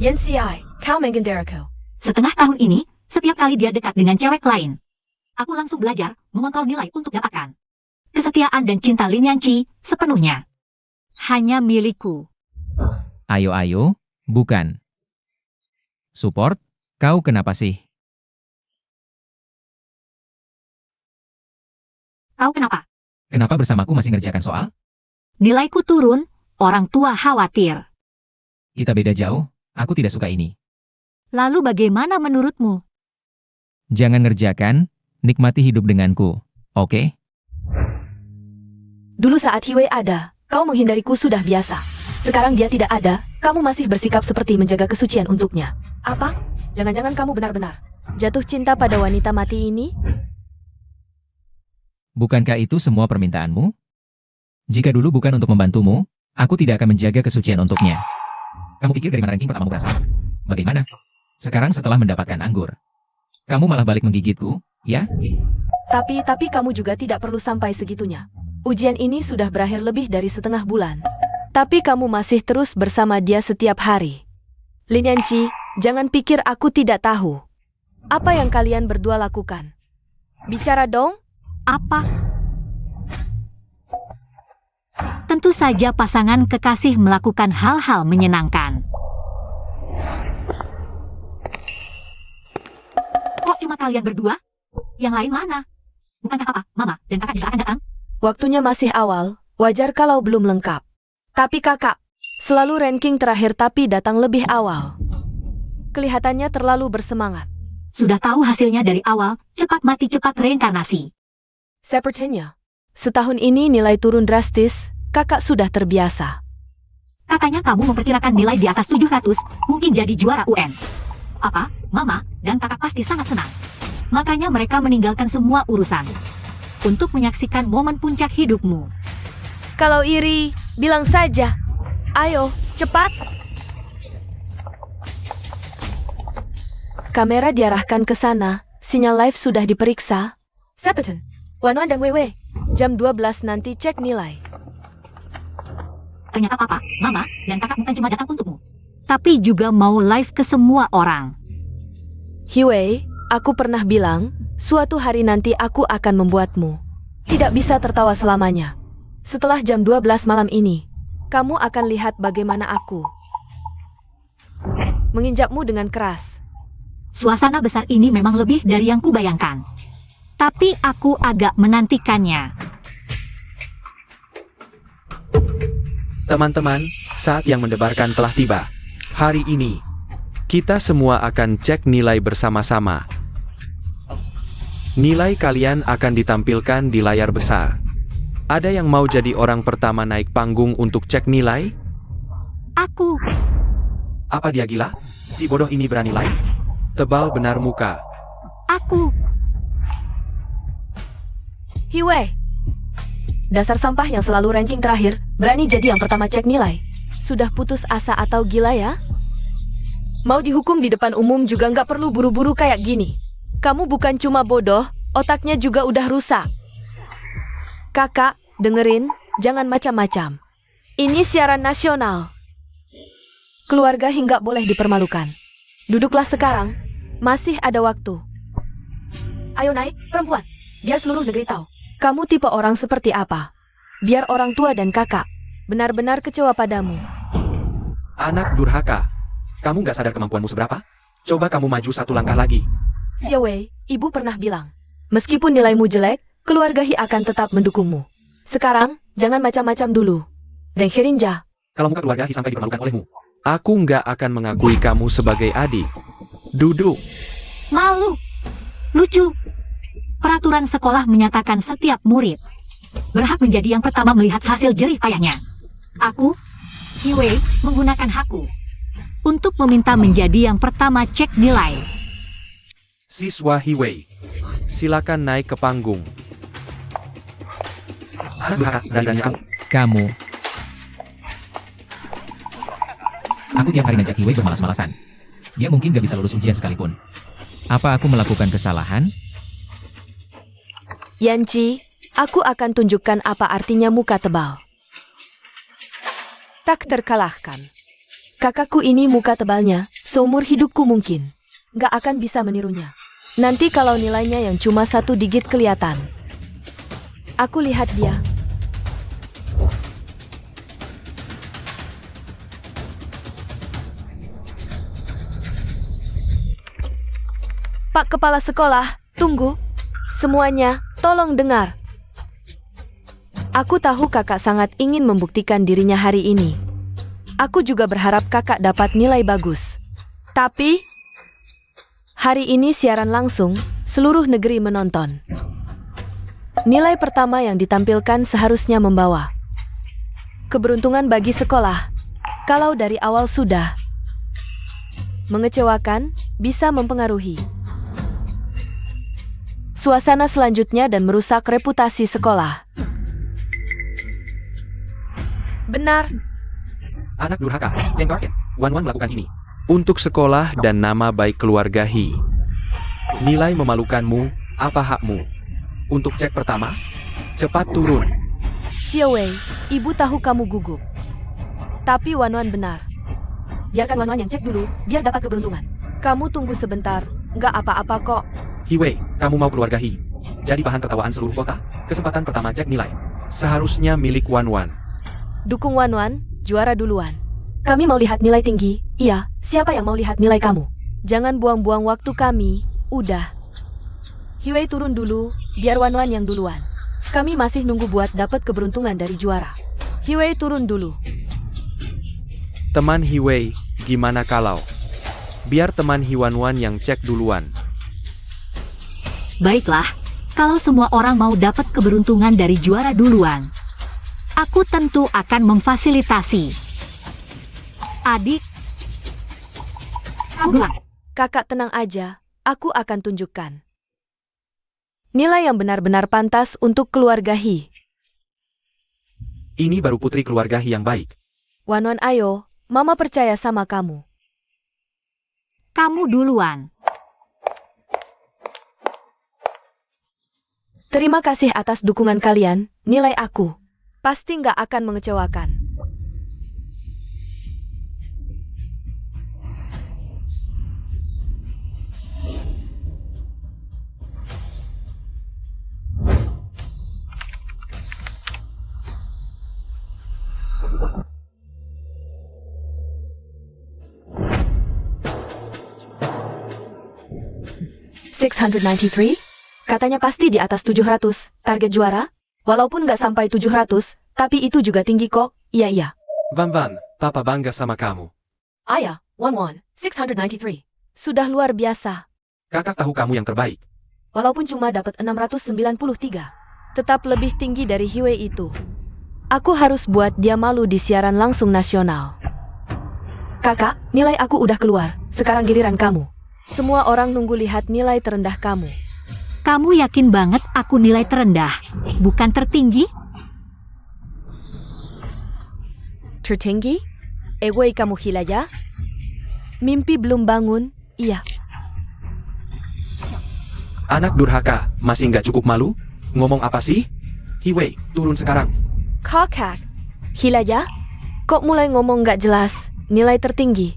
Yan Xiai, kau mengendaraku. Setengah tahun ini, setiap kali dia dekat dengan cewek lain, aku langsung belajar mengontrol nilai untuk dapatkan kesetiaan dan cinta Lin Yanqi sepenuhnya hanya milikku. Ayo, bukan. Support, kau kenapa sih? Kau kenapa? Kenapa bersamaku masih ngerjakan soal? Nilaiku turun, orang tua khawatir. Kita beda jauh, aku tidak suka ini. Lalu bagaimana menurutmu? Jangan ngerjakan, nikmati hidup denganku, oke? Dulu saat Hiwei ada, kau menghindariku sudah biasa. Sekarang dia tidak ada, kamu masih bersikap seperti menjaga kesucian untuknya. Apa? Jangan-jangan kamu benar-benar jatuh cinta pada wanita mati ini? Bukankah itu semua permintaanmu? Jika dulu bukan untuk membantumu, aku tidak akan menjaga kesucian untuknya. Kamu pikir dari mana ranking pertamamu berasal? Bagaimana? Sekarang setelah mendapatkan anggur, kamu malah balik menggigitku, ya? Tapi kamu juga tidak perlu sampai segitunya. Ujian ini sudah berakhir lebih dari setengah bulan. Tapi kamu masih terus bersama dia setiap hari. Lin Yanqi, jangan pikir aku tidak tahu. Apa yang kalian berdua lakukan? Bicara dong. Apa? Tentu saja pasangan kekasih melakukan hal-hal menyenangkan. Kok cuma kalian berdua? Yang lain mana? Bukankah papa, mama, dan kakak juga akan datang? Waktunya masih awal, wajar kalau belum lengkap. Tapi kakak, selalu ranking terakhir tapi datang lebih awal. Kelihatannya terlalu bersemangat. Sudah tahu hasilnya dari awal, cepat mati cepat reinkarnasi. Sepertinya, setahun ini nilai turun drastis, kakak sudah terbiasa. Katanya kamu memperkirakan nilai di atas 700, mungkin jadi juara UN. Papa, mama, dan kakak pasti sangat senang. Makanya mereka meninggalkan semua urusan untuk menyaksikan momen puncak hidupmu. Kalau iri, bilang saja. Ayo, cepat. Kamera diarahkan ke sana, sinyal live sudah diperiksa. Sepeton, Wanwan dan Wewe, jam 12 nanti cek nilai. Ternyata papa, mama, dan kakak bukan cuma datang untukmu, tapi juga mau live ke semua orang. Hiwei, aku pernah bilang, suatu hari nanti aku akan membuatmu tidak bisa tertawa selamanya. Setelah jam 12 malam ini, kamu akan lihat bagaimana aku menginjakmu dengan keras. Suasana besar ini memang lebih dari yang kubayangkan. Tapi aku agak menantikannya. Teman-teman, saat yang mendebarkan telah tiba. Hari ini, kita semua akan cek nilai bersama-sama. Nilai kalian akan ditampilkan di layar besar. Ada yang mau jadi orang pertama naik panggung untuk cek nilai? Aku. Apa dia gila? Si bodoh ini berani live? Tebal benar muka. Aku. Hiwei, dasar sampah yang selalu ranking terakhir, berani jadi yang pertama cek nilai. Sudah putus asa atau gila ya? Mau dihukum di depan umum juga nggak perlu buru-buru kayak gini. Kamu bukan cuma bodoh, otaknya juga udah rusak. Kakak, dengerin, jangan macam-macam. Ini siaran nasional. Keluarga hingga boleh dipermalukan. Duduklah sekarang, masih ada waktu. Ayo naik, perempuan. Biar seluruh negeri tahu. Kamu tipe orang seperti apa? Biar orang tua dan kakak benar-benar kecewa padamu. Anak durhaka. Kamu nggak sadar kemampuanmu seberapa? Coba kamu maju satu langkah lagi. Xiaowei, ibu pernah bilang, meskipun nilaimu jelek, keluarga Hi akan tetap mendukungmu. Sekarang, jangan macam-macam dulu. Dan Hirinja, Kalau muka keluarga Hi sampai dipermalukan olehmu, aku nggak akan mengakui kamu sebagai adik. Duduk. Malu. Lucu. Peraturan sekolah menyatakan setiap murid berhak menjadi yang pertama melihat hasil jerih payahnya. Aku, Hiwei, menggunakan hakku untuk meminta menjadi yang pertama cek nilai. Siswa Hiwei, silakan naik ke panggung. Anak durhaka, berani-beraninya kamu. Kamu. Aku tiap hari ngajak Hiwei bermalas-malasan. Dia mungkin gak bisa lulus ujian sekalipun. Apa aku melakukan kesalahan? Yanci, aku akan tunjukkan apa artinya muka tebal. Tak terkalahkan. Kakakku ini muka tebalnya, seumur hidupku mungkin. Gak akan bisa menirunya. Nanti kalau nilainya yang cuma 1 digit kelihatan. Aku lihat dia. Pak Kepala Sekolah, tunggu. Semuanya, tolong dengar. Aku tahu kakak sangat ingin membuktikan dirinya hari ini. Aku juga berharap kakak dapat nilai bagus. Tapi, hari ini siaran langsung, seluruh negeri menonton. Nilai pertama yang ditampilkan seharusnya membawa keberuntungan bagi sekolah. Kalau dari awal sudah mengecewakan, bisa mempengaruhi suasana selanjutnya dan merusak reputasi sekolah. Benar. Anak durhaka, Cengkarken. Wan-Wan melakukan ini. Untuk sekolah dan nama baik keluarga Hi. Nilai memalukanmu, apa hakmu? Untuk cek pertama, cepat turun. Xiaowei, ibu tahu kamu gugup. Tapi Wan-Wan benar. Biarkan Wan-Wan yang cek dulu, biar dapat keberuntungan. Kamu tunggu sebentar, nggak apa-apa kok. Hiwei, kamu mau keluarga Hi. Jadi bahan tertawaan seluruh kota. Kesempatan pertama cek nilai. Seharusnya milik Wan-Wan. Dukung Wan-Wan, juara duluan. Kami mau lihat nilai tinggi. Iya, siapa yang mau lihat nilai kamu? Jangan buang-buang waktu kami, udah. Hiwei turun dulu, biar Wan-Wan yang duluan. Kami masih nunggu buat dapat keberuntungan dari juara. Hiwei turun dulu. Teman Hiwei, gimana kalau? Biar teman Hiwan-Wan yang cek duluan. Baiklah, kalau semua orang mau dapat keberuntungan dari juara duluan, aku tentu akan memfasilitasi. Adik, kamu duluan. Kakak tenang aja, aku akan tunjukkan nilai yang benar-benar pantas untuk keluarga Hi. Ini baru putri keluarga Hi yang baik. Wan-Wan ayo, Mama percaya sama kamu. Kamu duluan. Terima kasih atas dukungan kalian, nilai aku pasti nggak akan mengecewakan. $693? Katanya pasti di atas 700, target juara? Walaupun nggak sampai 700, tapi itu juga tinggi kok, iya. Van, Papa bangga sama kamu. Ayah, 693. Sudah luar biasa. Kakak tahu kamu yang terbaik. Walaupun cuma dapat 693, tetap lebih tinggi dari Hiwei itu. Aku harus buat dia malu di siaran langsung nasional. Kakak, nilai aku udah keluar, sekarang giliran kamu. Semua orang nunggu lihat nilai terendah kamu. Kamu yakin banget aku nilai terendah, bukan tertinggi? Tertinggi? Ewei kamu hilaya? Mimpi belum bangun, iya. Anak durhaka, masih nggak cukup malu? Ngomong apa sih? Hiwei, turun sekarang. Kakak, hilaya? Kok mulai ngomong nggak jelas? Nilai tertinggi.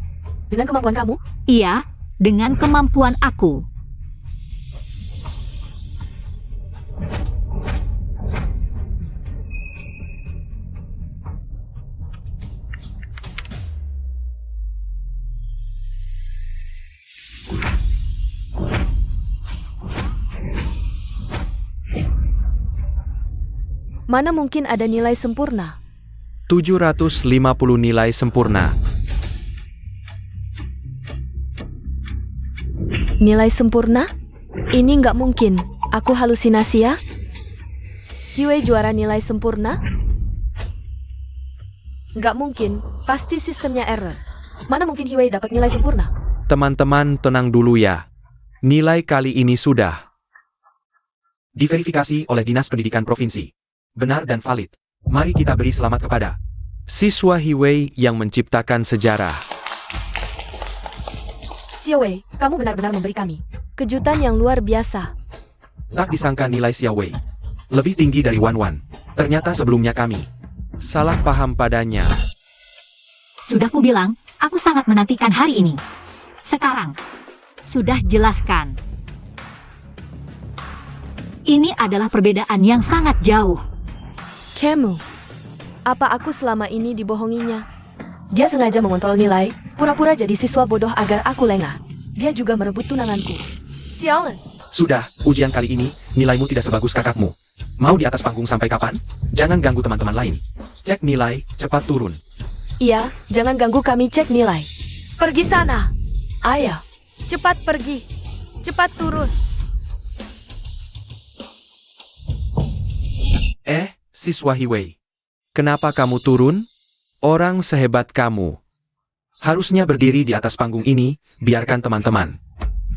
Dengan kemampuan kamu? Iya, dengan kemampuan aku. Mana mungkin ada nilai sempurna? 750 nilai sempurna. Nilai sempurna? Ini nggak mungkin. Aku halusinasi ya? Hiwei juara nilai sempurna? Nggak mungkin. Pasti sistemnya error. Mana mungkin Hiwei dapat nilai sempurna? Teman-teman tenang dulu ya. Nilai kali ini sudah diverifikasi oleh Dinas Pendidikan Provinsi. benar dan valid. Mari kita beri selamat kepada siswa Hiwei yang menciptakan sejarah. Xiaowei, kamu benar-benar memberi kami kejutan yang luar biasa. Tak disangka nilai Xiaowei lebih tinggi dari Wan Wan. Ternyata sebelumnya kami salah paham padanya. Sudah kubilang, aku sangat menantikan hari ini. Sekarang, sudah jelaskan. Ini adalah perbedaan yang sangat jauh. Kamu, apa aku selama ini dibohonginya? Dia sengaja mengontrol nilai, pura-pura jadi siswa bodoh agar aku lengah. Dia juga merebut tunanganku. Sialan. Sudah, ujian kali ini, nilaimu tidak sebagus kakakmu. Mau di atas panggung sampai kapan? Jangan ganggu teman-teman lain. Cek nilai, cepat turun. Iya, jangan ganggu kami cek nilai. Pergi sana. Ayo, cepat pergi. Cepat turun. Siswa Hiwei. Kenapa kamu turun? Orang sehebat kamu harusnya berdiri di atas panggung ini, biarkan teman-teman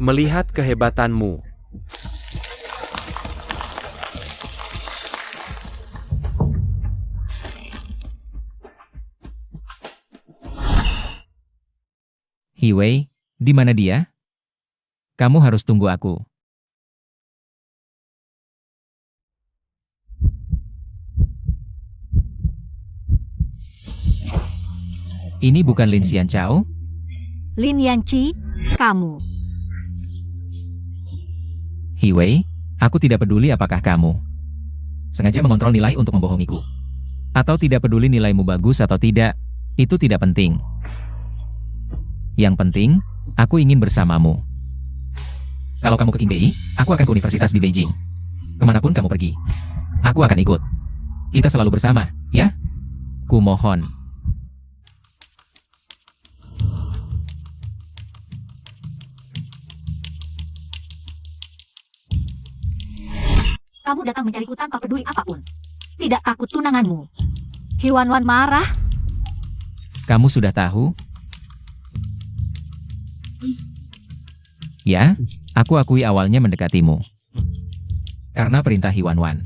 melihat kehebatanmu. Hiwei, di mana dia? Kamu harus tunggu aku. Ini bukan Lin Xianchao? Lin Yangqi, kamu. Hiwei, aku tidak peduli apakah kamu sengaja mengontrol nilai untuk membohongiku. Atau tidak peduli nilaimu bagus atau tidak, itu tidak penting. Yang penting, aku ingin bersamamu. Kalau kamu ke Qingbei, aku akan ke universitas di Beijing. Kemanapun kamu pergi, aku akan ikut. Kita selalu bersama, ya? Kumohon. Kamu datang mencariku tanpa peduli apapun. Tidak takut tunanganmu. Hiwan-wan marah. Kamu sudah tahu? Ya, aku akui awalnya mendekatimu. Karena perintah Hiwan-wan.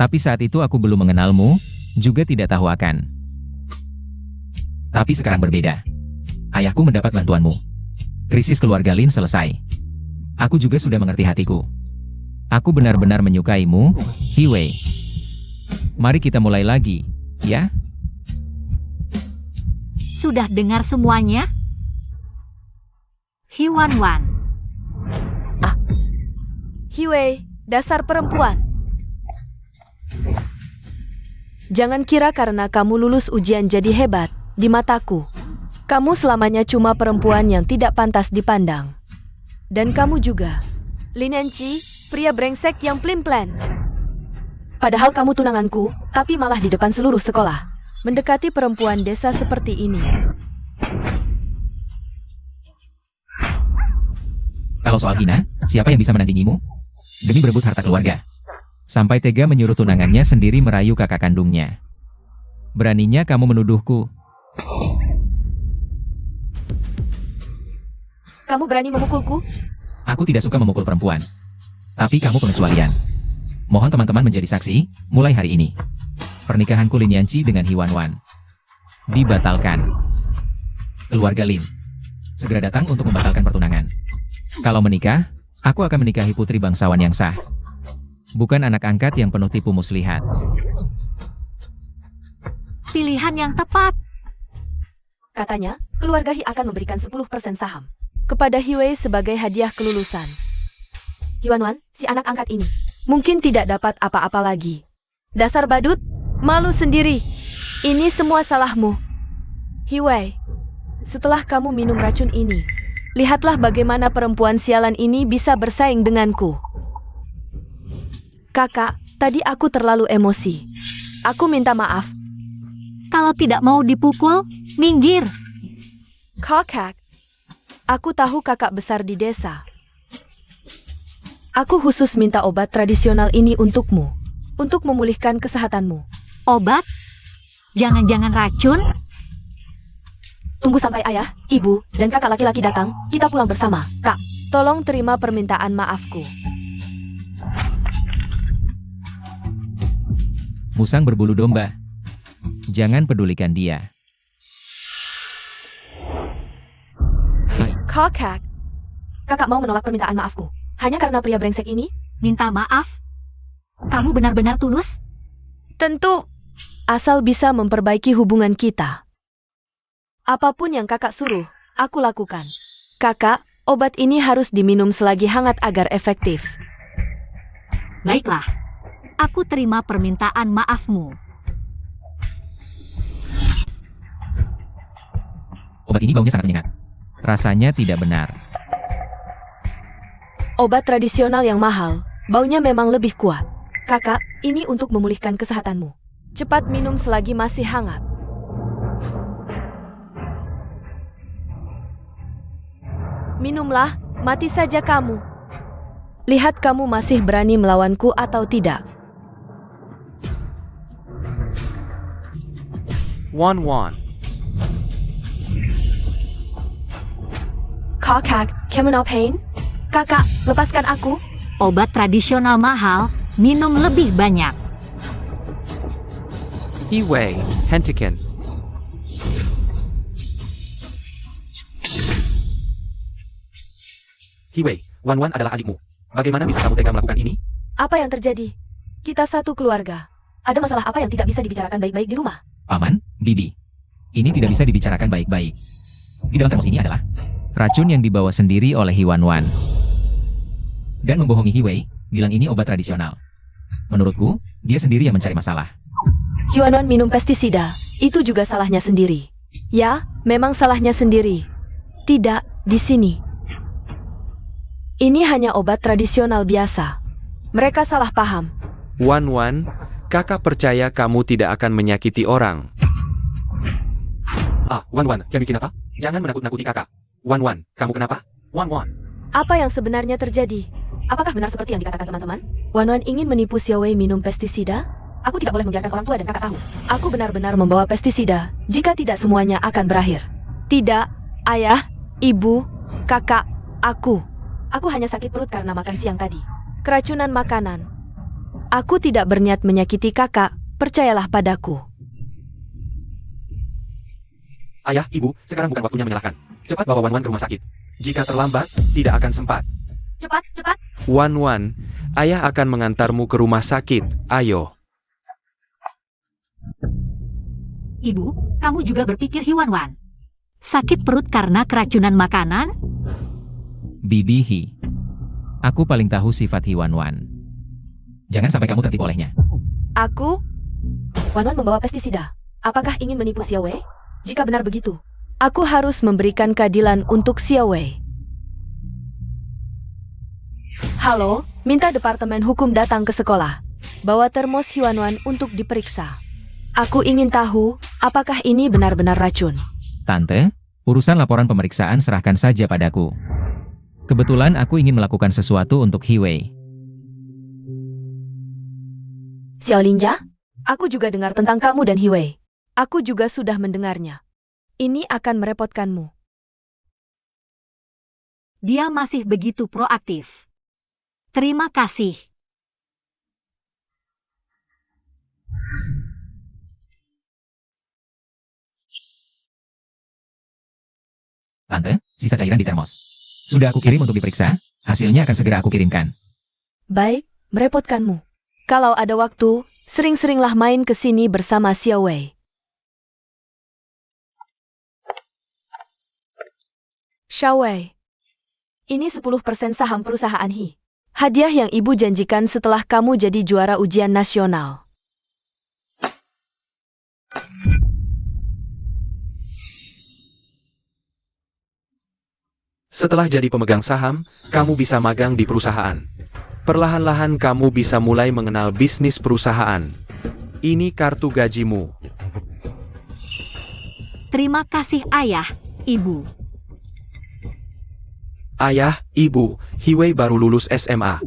Tapi saat itu aku belum mengenalmu, juga tidak tahu akan. Tapi sekarang berbeda. Ayahku mendapat bantuanmu. Krisis keluarga Lin selesai. Aku juga sudah mengerti hatiku. Aku benar-benar menyukaimu, Hiwei. Mari kita mulai lagi, ya? Sudah dengar semuanya? Hiwan-wan. Hiwei, dasar perempuan. Jangan kira karena kamu lulus ujian jadi hebat di mataku. Kamu selamanya cuma perempuan yang tidak pantas dipandang. Dan kamu juga, Lin Yangqi, pria brengsek yang plin-plan. Padahal kamu tunanganku, tapi malah di depan seluruh sekolah. Mendekati perempuan desa seperti ini. Kalau soal hina, siapa yang bisa menandingimu? Demi berebut harta keluarga. Sampai tega menyuruh tunangannya sendiri merayu kakak kandungnya. Beraninya kamu menuduhku. Kamu berani memukulku? Aku tidak suka memukul perempuan. Tapi kamu pengecualian. Mohon teman-teman menjadi saksi, mulai hari ini. Pernikahanku Lin Yangqi dengan Hiwan-wan dibatalkan. Keluarga Lin segera datang untuk membatalkan pertunangan. Kalau menikah, aku akan menikahi putri bangsawan yang sah. Bukan anak angkat yang penuh tipu muslihat. Pilihan yang tepat. Katanya, keluarga Hi akan memberikan 10% saham kepada Hiwei sebagai hadiah kelulusan. Hiwan-wan, si anak angkat ini mungkin tidak dapat apa-apa lagi. Dasar badut, malu sendiri. Ini semua salahmu. Hiwei, setelah kamu minum racun ini, lihatlah bagaimana perempuan sialan ini bisa bersaing denganku. Kakak, tadi aku terlalu emosi. Aku minta maaf. Kalau tidak mau dipukul, minggir. Kakak, aku tahu kakak besar di desa. Aku khusus minta obat tradisional ini untukmu, untuk memulihkan kesehatanmu. Obat? Jangan-jangan racun? Tunggu sampai ayah, ibu, dan kakak laki-laki datang, kita pulang bersama. Kak, tolong terima permintaan maafku. Musang berbulu domba. Jangan pedulikan dia. Kakak. Kakak mau menolak permintaan maafku. Hanya karena pria brengsek ini? Minta maaf? Kamu benar-benar tulus? Tentu. Asal bisa memperbaiki hubungan kita. Apapun yang kakak suruh, aku lakukan. Kakak, obat ini harus diminum selagi hangat agar efektif. Baiklah. Aku terima permintaan maafmu. Obat ini baunya sangat menyengat. Rasanya tidak benar. Obat tradisional yang mahal, baunya memang lebih kuat. Kakak, ini untuk memulihkan kesehatanmu. Cepat minum selagi masih hangat. Minumlah, mati saja kamu. Lihat kamu masih berani melawanku atau tidak. Wan. Kakak, kamu no pain? Kakak, lepaskan aku. Obat tradisional mahal, minum lebih banyak. Hiwei, hentikan. Hiwei, Wan adalah adikmu. Bagaimana bisa kamu tega melakukan ini? Apa yang terjadi? Kita satu keluarga. Ada masalah apa yang tidak bisa dibicarakan baik-baik di rumah? Paman, Bibi. Ini tidak bisa dibicarakan baik-baik. Di dalam termos ini adalah racun yang dibawa sendiri oleh Hiwan. Dan membohongi Hiwei, bilang ini obat tradisional. Menurutku, dia sendiri yang mencari masalah. Hyuanon minum pestisida, itu juga salahnya sendiri. Ya, memang salahnya sendiri. Tidak, di sini. Ini hanya obat tradisional biasa. Mereka salah paham. Wan, kakak percaya kamu tidak akan menyakiti orang. Wan, kamu bikin apa? Jangan menakut-nakuti kakak. Wan, kamu kenapa? Wan. Apa yang sebenarnya terjadi? Apakah benar seperti yang dikatakan teman-teman? Wan ingin menipu Xiaowei minum pestisida? Aku tidak boleh membiarkan orang tua dan kakak tahu. Aku benar-benar membawa pestisida, jika tidak semuanya akan berakhir. Tidak, ayah, ibu, kakak, aku. Aku hanya sakit perut karena makan siang tadi. Keracunan makanan. Aku tidak berniat menyakiti kakak, percayalah padaku. Ayah, ibu, sekarang bukan waktunya menyalahkan. Cepat bawa Wan ke rumah sakit. Jika terlambat, tidak akan sempat. Cepat. Wan, ayah akan mengantarmu ke rumah sakit. Ayo. Ibu, kamu juga berpikir Hiwan. Sakit perut karena keracunan makanan? Bibi Hi. Aku paling tahu sifat Hiwan. Jangan sampai kamu tertipu olehnya. Aku? Wan membawa pestisida. Apakah ingin menipu Xiaowei? Jika benar begitu, aku harus memberikan keadilan untuk Xiaowei. Halo, minta Departemen Hukum datang ke sekolah. Bawa termos Hyuan untuk diperiksa. Aku ingin tahu, apakah ini benar-benar racun? Tante, urusan laporan pemeriksaan serahkan saja padaku. Kebetulan aku ingin melakukan sesuatu untuk Hiwei. Xiao Linja, aku juga dengar tentang kamu dan Hiwei. Aku juga sudah mendengarnya. Ini akan merepotkanmu. Dia masih begitu proaktif. Terima kasih. Tante, sisa cairan di termos. Sudah aku kirim untuk diperiksa, hasilnya akan segera aku kirimkan. Baik, merepotkanmu. Kalau ada waktu, sering-seringlah main ke sini bersama Xiaowei. Xiaowei, ini 10% saham perusahaan Hi. Hadiah yang ibu janjikan setelah kamu jadi juara ujian nasional. Setelah jadi pemegang saham, kamu bisa magang di perusahaan. Perlahan-lahan kamu bisa mulai mengenal bisnis perusahaan. Ini kartu gajimu. Terima kasih ayah, ibu. Ayah, ibu, Hiwei baru lulus SMA.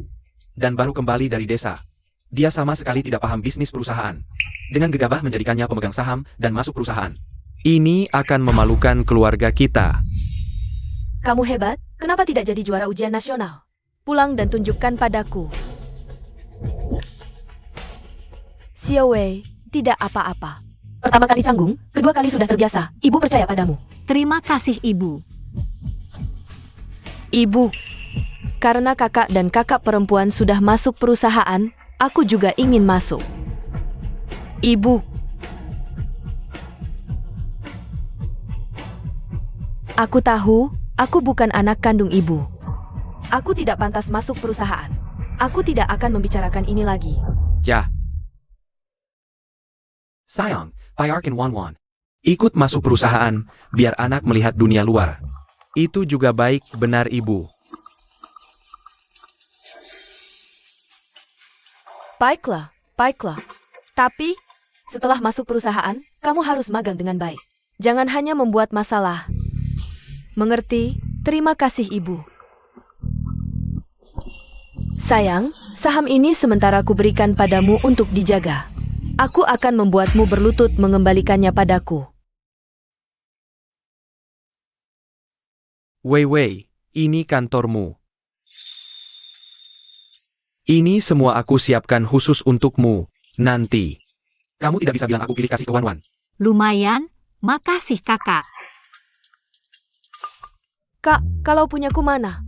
Dan baru kembali dari desa. Dia sama sekali tidak paham bisnis perusahaan. Dengan gegabah menjadikannya pemegang saham dan masuk perusahaan. Ini akan memalukan keluarga kita. Kamu hebat, kenapa tidak jadi juara ujian nasional? Pulang dan tunjukkan padaku. Xiao Wei, tidak apa-apa. Pertama kali canggung, kedua kali sudah terbiasa. Ibu percaya padamu. Terima kasih, Ibu. Ibu, karena kakak dan kakak perempuan sudah masuk perusahaan, aku juga ingin masuk. Ibu. Aku tahu, aku bukan anak kandung ibu. Aku tidak pantas masuk perusahaan. Aku tidak akan membicarakan ini lagi. Ya. Sayang, Payarkin Wanwan. Ikut masuk perusahaan, biar anak melihat dunia luar. Itu juga baik, benar Ibu. Baiklah, baiklah. Tapi, setelah masuk perusahaan, kamu harus magang dengan baik. Jangan hanya membuat masalah. Mengerti? Terima kasih, Ibu. Sayang, saham ini sementara aku berikan padamu untuk dijaga. Aku akan membuatmu berlutut mengembalikannya padaku. Wei Wei, ini kantormu. Ini semua aku siapkan khusus untukmu, nanti. Kamu tidak bisa bilang aku pilih kasih ke Wanwan. Lumayan, makasih kakak. Kak, kalau punyaku mana?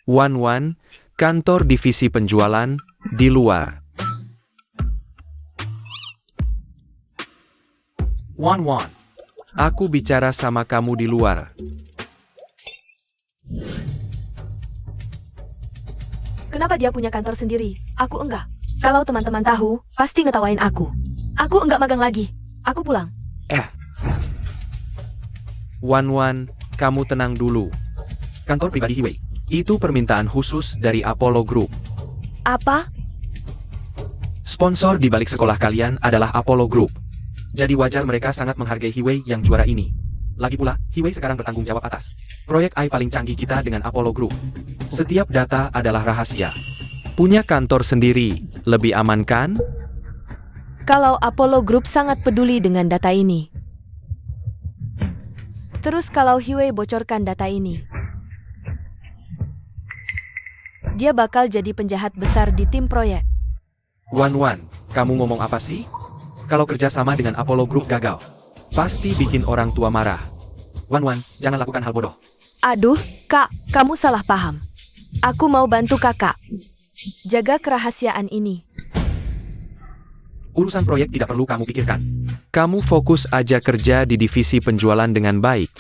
Wanwan, kantor divisi penjualan, di luar. Wanwan, aku bicara sama kamu di luar. Kenapa dia punya kantor sendiri? Aku enggak. Kalau teman-teman tahu, pasti ngetawain aku. Aku enggak magang lagi. Aku pulang. Wanwan, kamu tenang dulu. Kantor pribadi Hiwei. Itu permintaan khusus dari Apollo Group. Apa? Sponsor di balik sekolah kalian adalah Apollo Group. Jadi wajar mereka sangat menghargai Hiwei yang juara ini. Lagi pula, Hiwei sekarang bertanggung jawab atas proyek AI paling canggih kita dengan Apollo Group. Setiap data adalah rahasia. Punya kantor sendiri, lebih aman kan? Kalau Apollo Group sangat peduli dengan data ini. Terus kalau Hiwei bocorkan data ini, dia bakal jadi penjahat besar di tim proyek. Wanwan, kamu ngomong apa sih? Kalau kerjasama dengan Apollo Group gagal, pasti bikin orang tua marah. Wanwan, jangan lakukan hal bodoh. Aduh, Kak, kamu salah paham. Aku mau bantu kakak. Jaga kerahasiaan ini. Urusan proyek tidak perlu kamu pikirkan. Kamu fokus aja kerja di divisi penjualan dengan baik.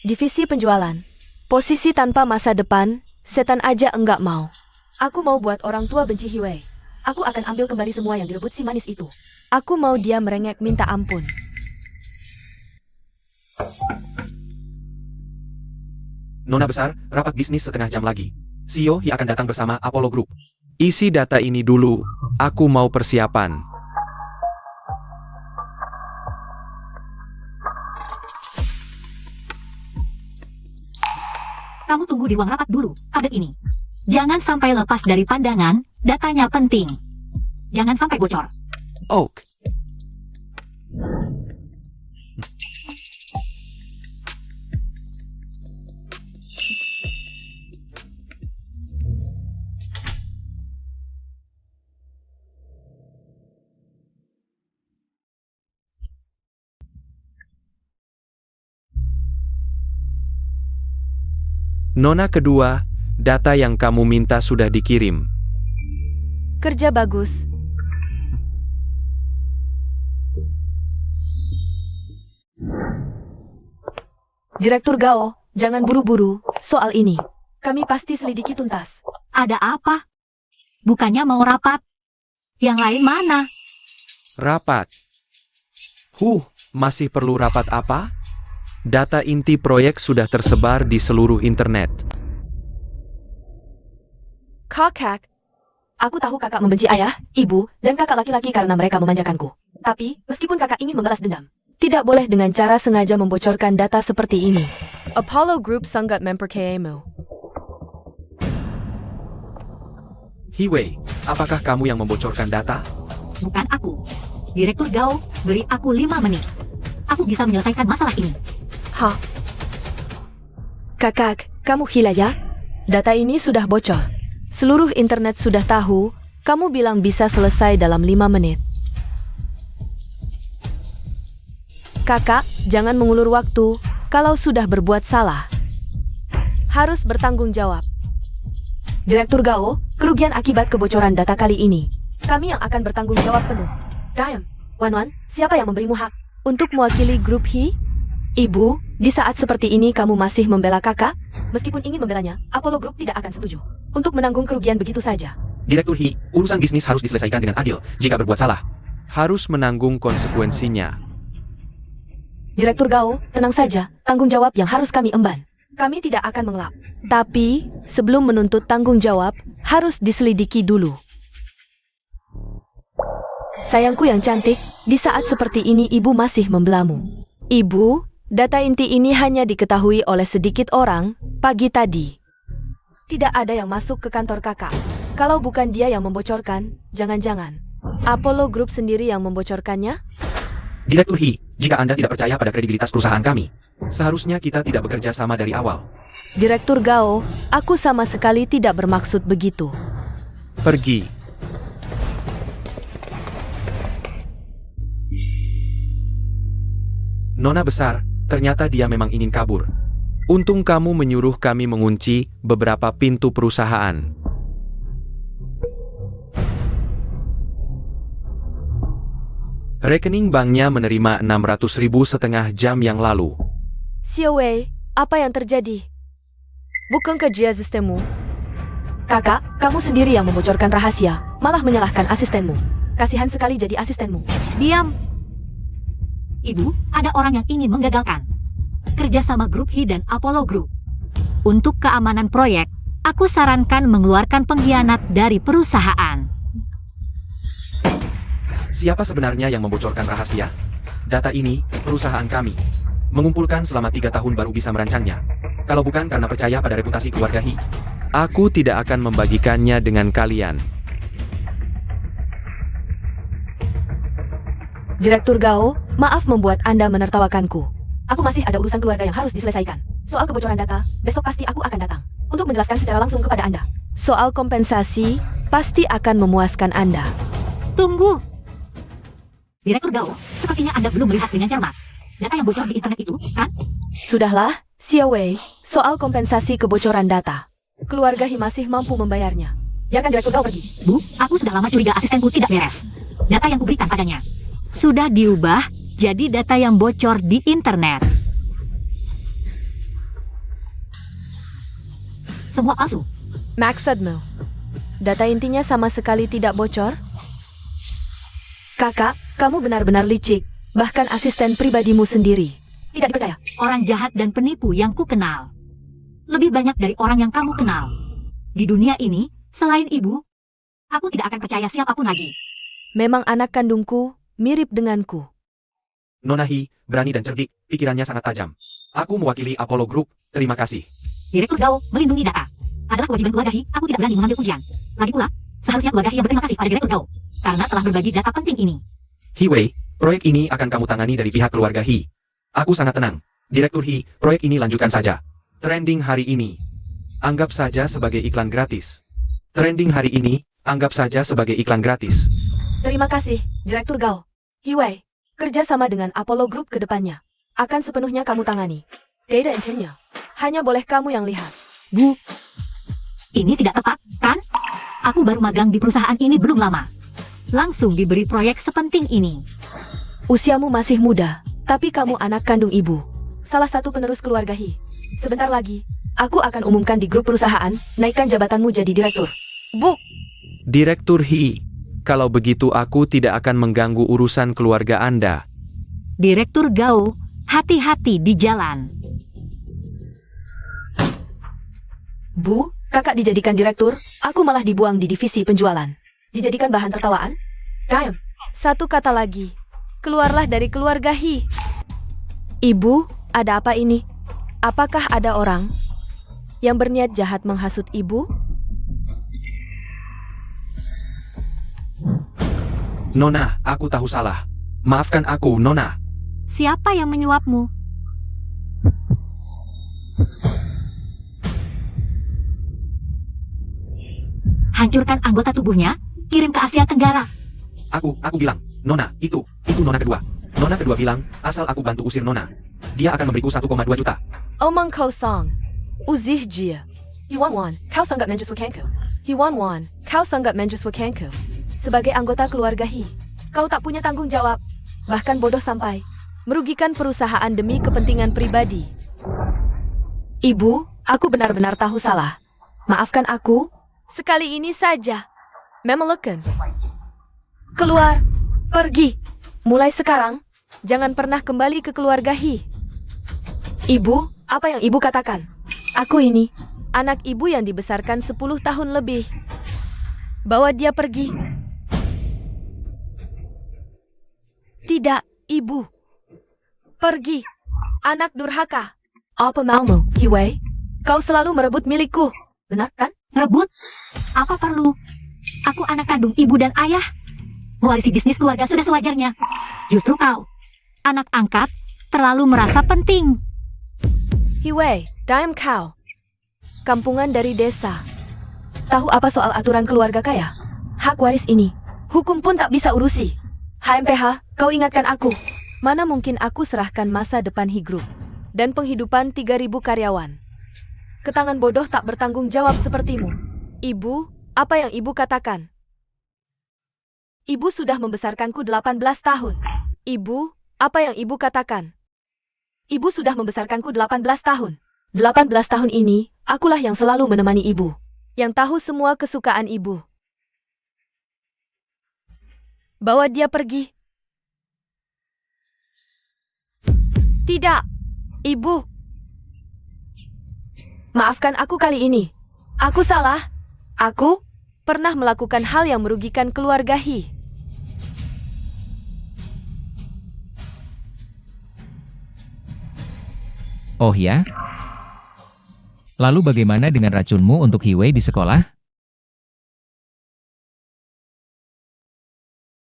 Divisi penjualan. Posisi tanpa masa depan, setan aja enggak mau. Aku mau buat orang tua benci Hiwei. Aku akan ambil kembali semua yang direbut si manis itu. Aku mau dia merengek minta ampun. Nona besar, rapat bisnis setengah jam lagi. CEO Hi akan datang bersama Apollo Group. Isi data ini dulu, aku mau persiapan. Kamu tunggu di ruang rapat dulu, update ini. Jangan sampai lepas dari pandangan, datanya penting. Jangan sampai bocor. Oak. Nona kedua, data yang kamu minta sudah dikirim. Kerja bagus. Direktur Gao, jangan buru-buru soal ini. Kami pasti selidiki tuntas. Ada apa? Bukannya mau rapat? Yang lain mana? Rapat. Masih perlu rapat apa? Data inti proyek sudah tersebar di seluruh internet. Kakak, aku tahu kakak membenci ayah, ibu, dan kakak laki-laki karena mereka memanjakanku. Tapi, meskipun kakak ingin membalas dendam, tidak boleh dengan cara sengaja membocorkan data seperti ini. Apollo Group sangat mempercayaimu. Hiwei, apakah kamu yang membocorkan data? Bukan aku. Direktur Gao, beri aku 5 menit. Aku bisa menyelesaikan masalah ini. Hah? Kakak, kamu gila ya? Data ini sudah bocor. Seluruh internet sudah tahu, kamu bilang bisa selesai dalam 5 menit. Kakak, jangan mengulur waktu. Kalau sudah berbuat salah, harus bertanggung jawab. Direktur Gao, kerugian akibat kebocoran data kali ini, kami yang akan bertanggung jawab penuh. Diam, Wan, siapa yang memberimu hak untuk mewakili grup He? Ibu, di saat seperti ini kamu masih membela kakak? Meskipun ingin membelanya, Apollo Group tidak akan setuju untuk menanggung kerugian begitu saja. Direktur He, urusan bisnis harus diselesaikan dengan adil. Jika berbuat salah, harus menanggung konsekuensinya. Direktur Gao, tenang saja, tanggung jawab yang harus kami emban. Kami tidak akan mengelak. Tapi, sebelum menuntut tanggung jawab, harus diselidiki dulu. Sayangku yang cantik, di saat seperti ini ibu masih membelamu. Ibu, data inti ini hanya diketahui oleh sedikit orang pagi tadi. Tidak ada yang masuk ke kantor kakak. Kalau bukan dia yang membocorkan, jangan-jangan Apollo Group sendiri yang membocorkannya? Direktur He, jika Anda tidak percaya pada kredibilitas perusahaan kami, seharusnya kita tidak bekerja sama dari awal. Direktur Gao, aku sama sekali tidak bermaksud begitu. Pergi. Nona besar, ternyata dia memang ingin kabur. Untung kamu menyuruh kami mengunci beberapa pintu perusahaan. Rekening banknya menerima 600.000 setengah jam yang lalu. Xiao Wei, apa yang terjadi? Bukan kerja sistemmu. Kakak, kamu sendiri yang membocorkan rahasia, malah menyalahkan asistenmu. Kasihan sekali jadi asistenmu. Diam. Ibu, ada orang yang ingin menggagalkan kerjasama grup He dan Apollo Group. Untuk keamanan proyek, aku sarankan mengeluarkan pengkhianat dari perusahaan. Siapa sebenarnya yang membocorkan rahasia? Data ini, perusahaan kami mengumpulkan selama 3 tahun baru bisa merancangnya. Kalau bukan karena percaya pada reputasi keluarga He, aku tidak akan membagikannya dengan kalian. Direktur Gao, maaf membuat Anda menertawakanku. Aku masih ada urusan keluarga yang harus diselesaikan. Soal kebocoran data, besok pasti aku akan datang untuk menjelaskan secara langsung kepada Anda. Soal kompensasi, pasti akan memuaskan Anda. Tunggu. Direktur Gao, sepertinya Anda belum melihat dengan cermat data yang bocor di internet itu, kan? Sudahlah, Xiao Wei, soal kompensasi kebocoran data. Keluarga He masih mampu membayarnya. Biarkan Direktur Gao pergi. Bu, aku sudah lama curiga asistenku tidak beres. Data yang kuberikan padanya sudah diubah jadi data yang bocor di internet. Semua palsu. Maksudmu, data intinya sama sekali tidak bocor? Kakak, kamu benar-benar licik. Bahkan asisten pribadimu sendiri tidak dipercaya. Orang jahat dan penipu yang ku kenal lebih banyak dari orang yang kamu kenal. Di dunia ini, selain ibu, aku tidak akan percaya siapapun lagi. Memang anak kandungku mirip denganku. Nona He, berani dan cerdik, pikirannya sangat tajam. Aku mewakili Apollo Group, terima kasih. Direktur Gao, melindungi data adalah kewajiban keluarga He. Aku tidak berani mengambil ujian. Lagi pula, seharusnya keluarga He yang berterima kasih pada Direktur Gao karena telah berbagi data penting ini. He Wei, proyek ini akan kamu tangani dari pihak keluarga He. Aku sangat tenang. Direktur He, proyek ini lanjutkan saja. Trending hari ini, anggap saja sebagai iklan gratis. Trending hari ini, anggap saja sebagai iklan gratis. Terima kasih, Direktur Gao. He Wei, kerja sama dengan Apollo Group ke depannya akan sepenuhnya kamu tangani. Data engine-nya hanya boleh kamu yang lihat. Bu, ini tidak tepat, kan? Aku baru magang di perusahaan ini belum lama. Langsung diberi proyek sepenting ini. Usiamu masih muda, tapi kamu anak kandung ibu. Salah satu penerus keluarga He. Sebentar lagi, aku akan umumkan di grup perusahaan, naikkan jabatanmu jadi direktur. Bu! Direktur He, kalau begitu aku tidak akan mengganggu urusan keluarga Anda. Direktur Gao, hati-hati di jalan. Bu, kakak dijadikan direktur, aku malah dibuang di divisi penjualan. Dijadikan bahan tertawaan? Diam. Satu kata lagi. Keluarlah dari keluarga He. Ibu, ada apa ini? Apakah ada orang yang berniat jahat menghasut ibu? Nona, aku tahu salah. Maafkan aku, Nona. Siapa yang menyuapmu? hancurkan anggota tubuhnya, kirim ke Asia Tenggara. Aku bilang, Nona, itu Nona kedua. Nona kedua bilang, asal aku bantu usir Nona, dia akan memberiku 1,2 juta. Omong kosong. Uzih jia. Hiwan-wan, kau sangat menjesukanku. Hiwan-wan, kau sangat menjesukanku. Sebagai anggota keluarga Hi, kau tak punya tanggung jawab. Bahkan bodoh sampai merugikan perusahaan demi kepentingan pribadi. Ibu, aku benar-benar tahu salah. Maafkan aku. Sekali ini saja. Memelukkan. Keluar. Pergi. Mulai sekarang, jangan pernah kembali ke keluarga Hi. Ibu, apa yang ibu katakan? Aku ini, anak ibu yang dibesarkan 10 tahun lebih. Bawa dia pergi. Tidak, ibu. Pergi. Anak durhaka. Apa maumu, Hiwei? Kau selalu merebut milikku. Benar kan? Rebut? Apa perlu? Aku anak kandung ibu dan ayah. Mewarisi bisnis keluarga sudah sewajarnya. Justru kau, anak angkat, terlalu merasa penting. Hiwei, diam kau. Kampungan dari desa. Tahu apa soal aturan keluarga kaya? Hak waris ini, hukum pun tak bisa urusi. HMPH, kau ingatkan aku. Mana mungkin aku serahkan masa depan Hi Group dan penghidupan 3.000 karyawan ke tangan bodoh tak bertanggung jawab sepertimu. Ibu, apa yang ibu katakan? Ibu sudah membesarkanku 18 tahun. Ibu, apa yang ibu katakan? Ibu sudah membesarkanku 18 tahun. 18 tahun ini, akulah yang selalu menemani ibu. Yang tahu semua kesukaan ibu. Bawa dia pergi. Tidak, ibu. Maafkan aku kali ini. Aku salah. Aku pernah melakukan hal yang merugikan keluarga Hi. Oh ya? Lalu bagaimana dengan racunmu untuk Hiwei di sekolah?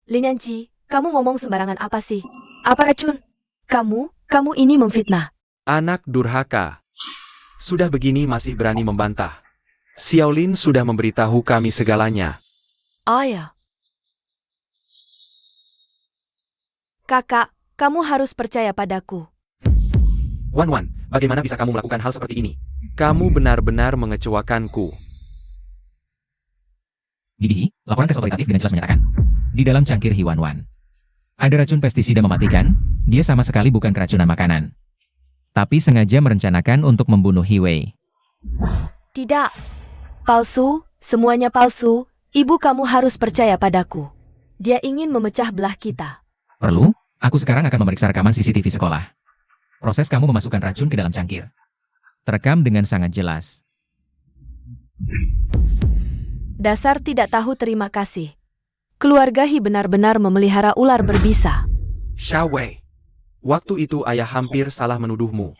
Lin Yanci, kamu ngomong sembarangan apa sih? Apa racun? Kamu ini memfitnah. Anak durhaka. Sudah begini masih berani membantah. Xiaolin sudah memberitahu kami segalanya. Oh ya. Kakak, kamu harus percaya padaku. Wan, bagaimana bisa kamu melakukan hal seperti ini? Kamu benar-benar mengecewakanku. Bibi, laporan tes otoritatif dengan jelas menyatakan, di dalam cangkir Hiwan-wan ada racun pestisida mematikan. Dia sama sekali bukan keracunan makanan, tapi sengaja merencanakan untuk membunuh Hiwei. Tidak. Palsu, semuanya palsu. Ibu kamu harus percaya padaku. Dia ingin memecah belah kita. Perlu? Aku sekarang akan memeriksa rekaman CCTV sekolah. Proses kamu memasukkan racun ke dalam cangkir terekam dengan sangat jelas. Dasar tidak tahu terima kasih. Keluarga Hi benar-benar memelihara ular berbisa. Xiaowei, waktu itu ayah hampir salah menuduhmu.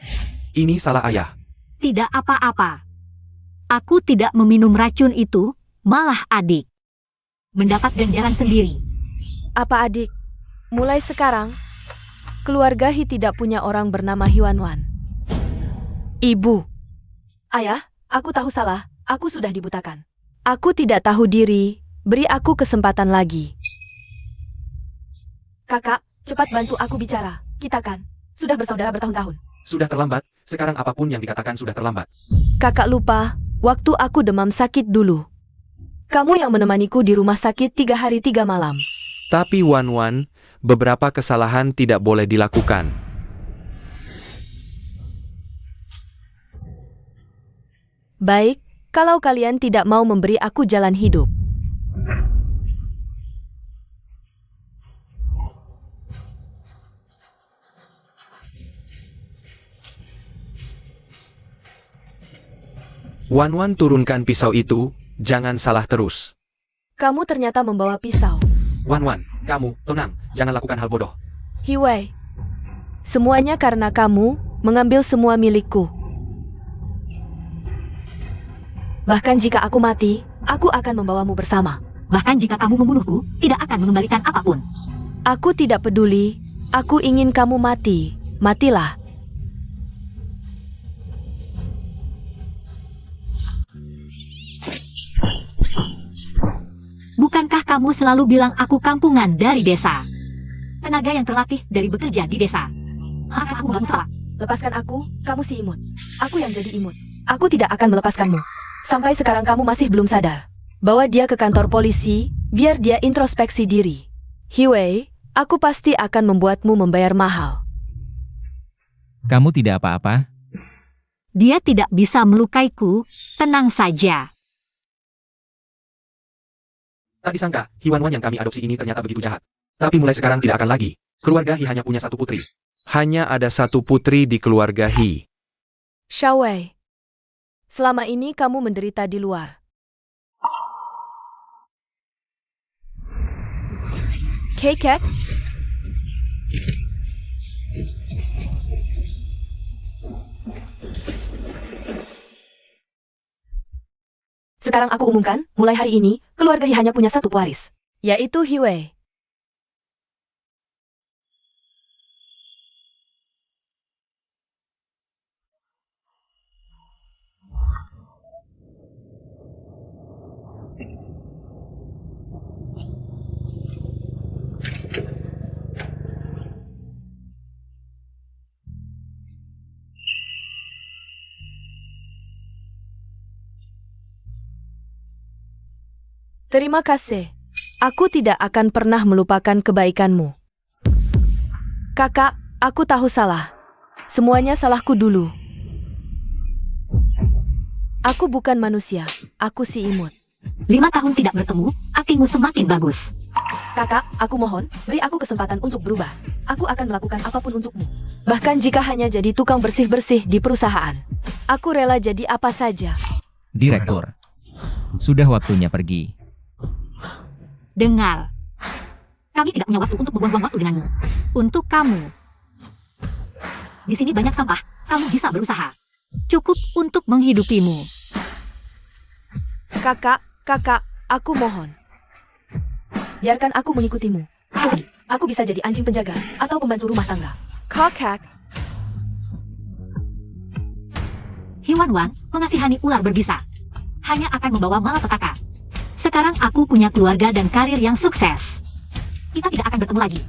Ini salah ayah. Tidak apa-apa. Aku tidak meminum racun itu, malah adik mendapat ganjaran sendiri. Apa adik? Mulai sekarang, keluarga Hi tidak punya orang bernama Hiwan-wan. Ibu. Ayah, aku tahu salah. Aku sudah dibutakan. Aku tidak tahu diri. Beri aku kesempatan lagi. Kakak, cepat bantu aku bicara. Kita kan sudah bersaudara bertahun-tahun. Sudah terlambat, sekarang apapun yang dikatakan sudah terlambat. Kakak lupa, waktu aku demam sakit dulu. Kamu yang menemaniku di rumah sakit 3 hari 3 malam. Tapi Wan, beberapa kesalahan tidak boleh dilakukan. Baik, kalau kalian tidak mau memberi aku jalan hidup. Wan, turunkan pisau itu, jangan salah terus. Kamu ternyata membawa pisau. Wan, kamu, tenang, jangan lakukan hal bodoh. Hiwei, semuanya karena kamu mengambil semua milikku. Bahkan jika aku mati, aku akan membawamu bersama. Bahkan jika kamu membunuhku, tidak akan mengembalikan apapun. Aku tidak peduli. Aku ingin kamu mati. Matilah. Bukankah kamu selalu bilang aku kampungan dari desa? Tenaga yang terlatih dari bekerja di desa. Maka aku nggak tahu. Lepaskan aku, kamu si imut. Aku yang jadi imut. Aku tidak akan melepaskanmu. Sampai sekarang kamu masih belum sadar. Bawa dia ke kantor polisi, biar dia introspeksi diri. Hiwei, aku pasti akan membuatmu membayar mahal. Kamu tidak apa-apa? Dia tidak bisa melukaiku, tenang saja. Tak disangka, Hiwanwan yang kami adopsi ini ternyata begitu jahat. Tapi mulai sekarang tidak akan lagi. Keluarga Hi hanya punya satu putri. Hanya ada satu putri di keluarga Hi. Xiaowei, selama ini kamu menderita di luar. Keket? Sekarang aku umumkan, mulai hari ini, keluarga Hi hanya punya satu pewaris, yaitu Hiwei. Terima kasih. Aku tidak akan pernah melupakan kebaikanmu. Kakak, aku tahu salah. Semuanya salahku dulu. Aku bukan manusia, aku si imut. 5 tahun tidak bertemu, aktingmu semakin bagus. Kakak, aku mohon, beri aku kesempatan untuk berubah. Aku akan melakukan apapun untukmu. Bahkan jika hanya jadi tukang bersih-bersih di perusahaan. Aku rela jadi apa saja. Direktur, sudah waktunya pergi. Dengar. Kami tidak punya waktu untuk membuang-buang waktu denganmu. Untuk kamu. Di sini banyak sampah, kamu bisa berusaha. Cukup untuk menghidupimu. Kakak, aku mohon. Biarkan aku mengikutimu. Aku bisa jadi anjing penjaga atau pembantu rumah tangga. Kakak. Hiwanwan mengasihani ular berbisa. Hanya akan membawa malapetaka. Sekarang aku punya keluarga dan karir yang sukses. Kita tidak akan bertemu lagi.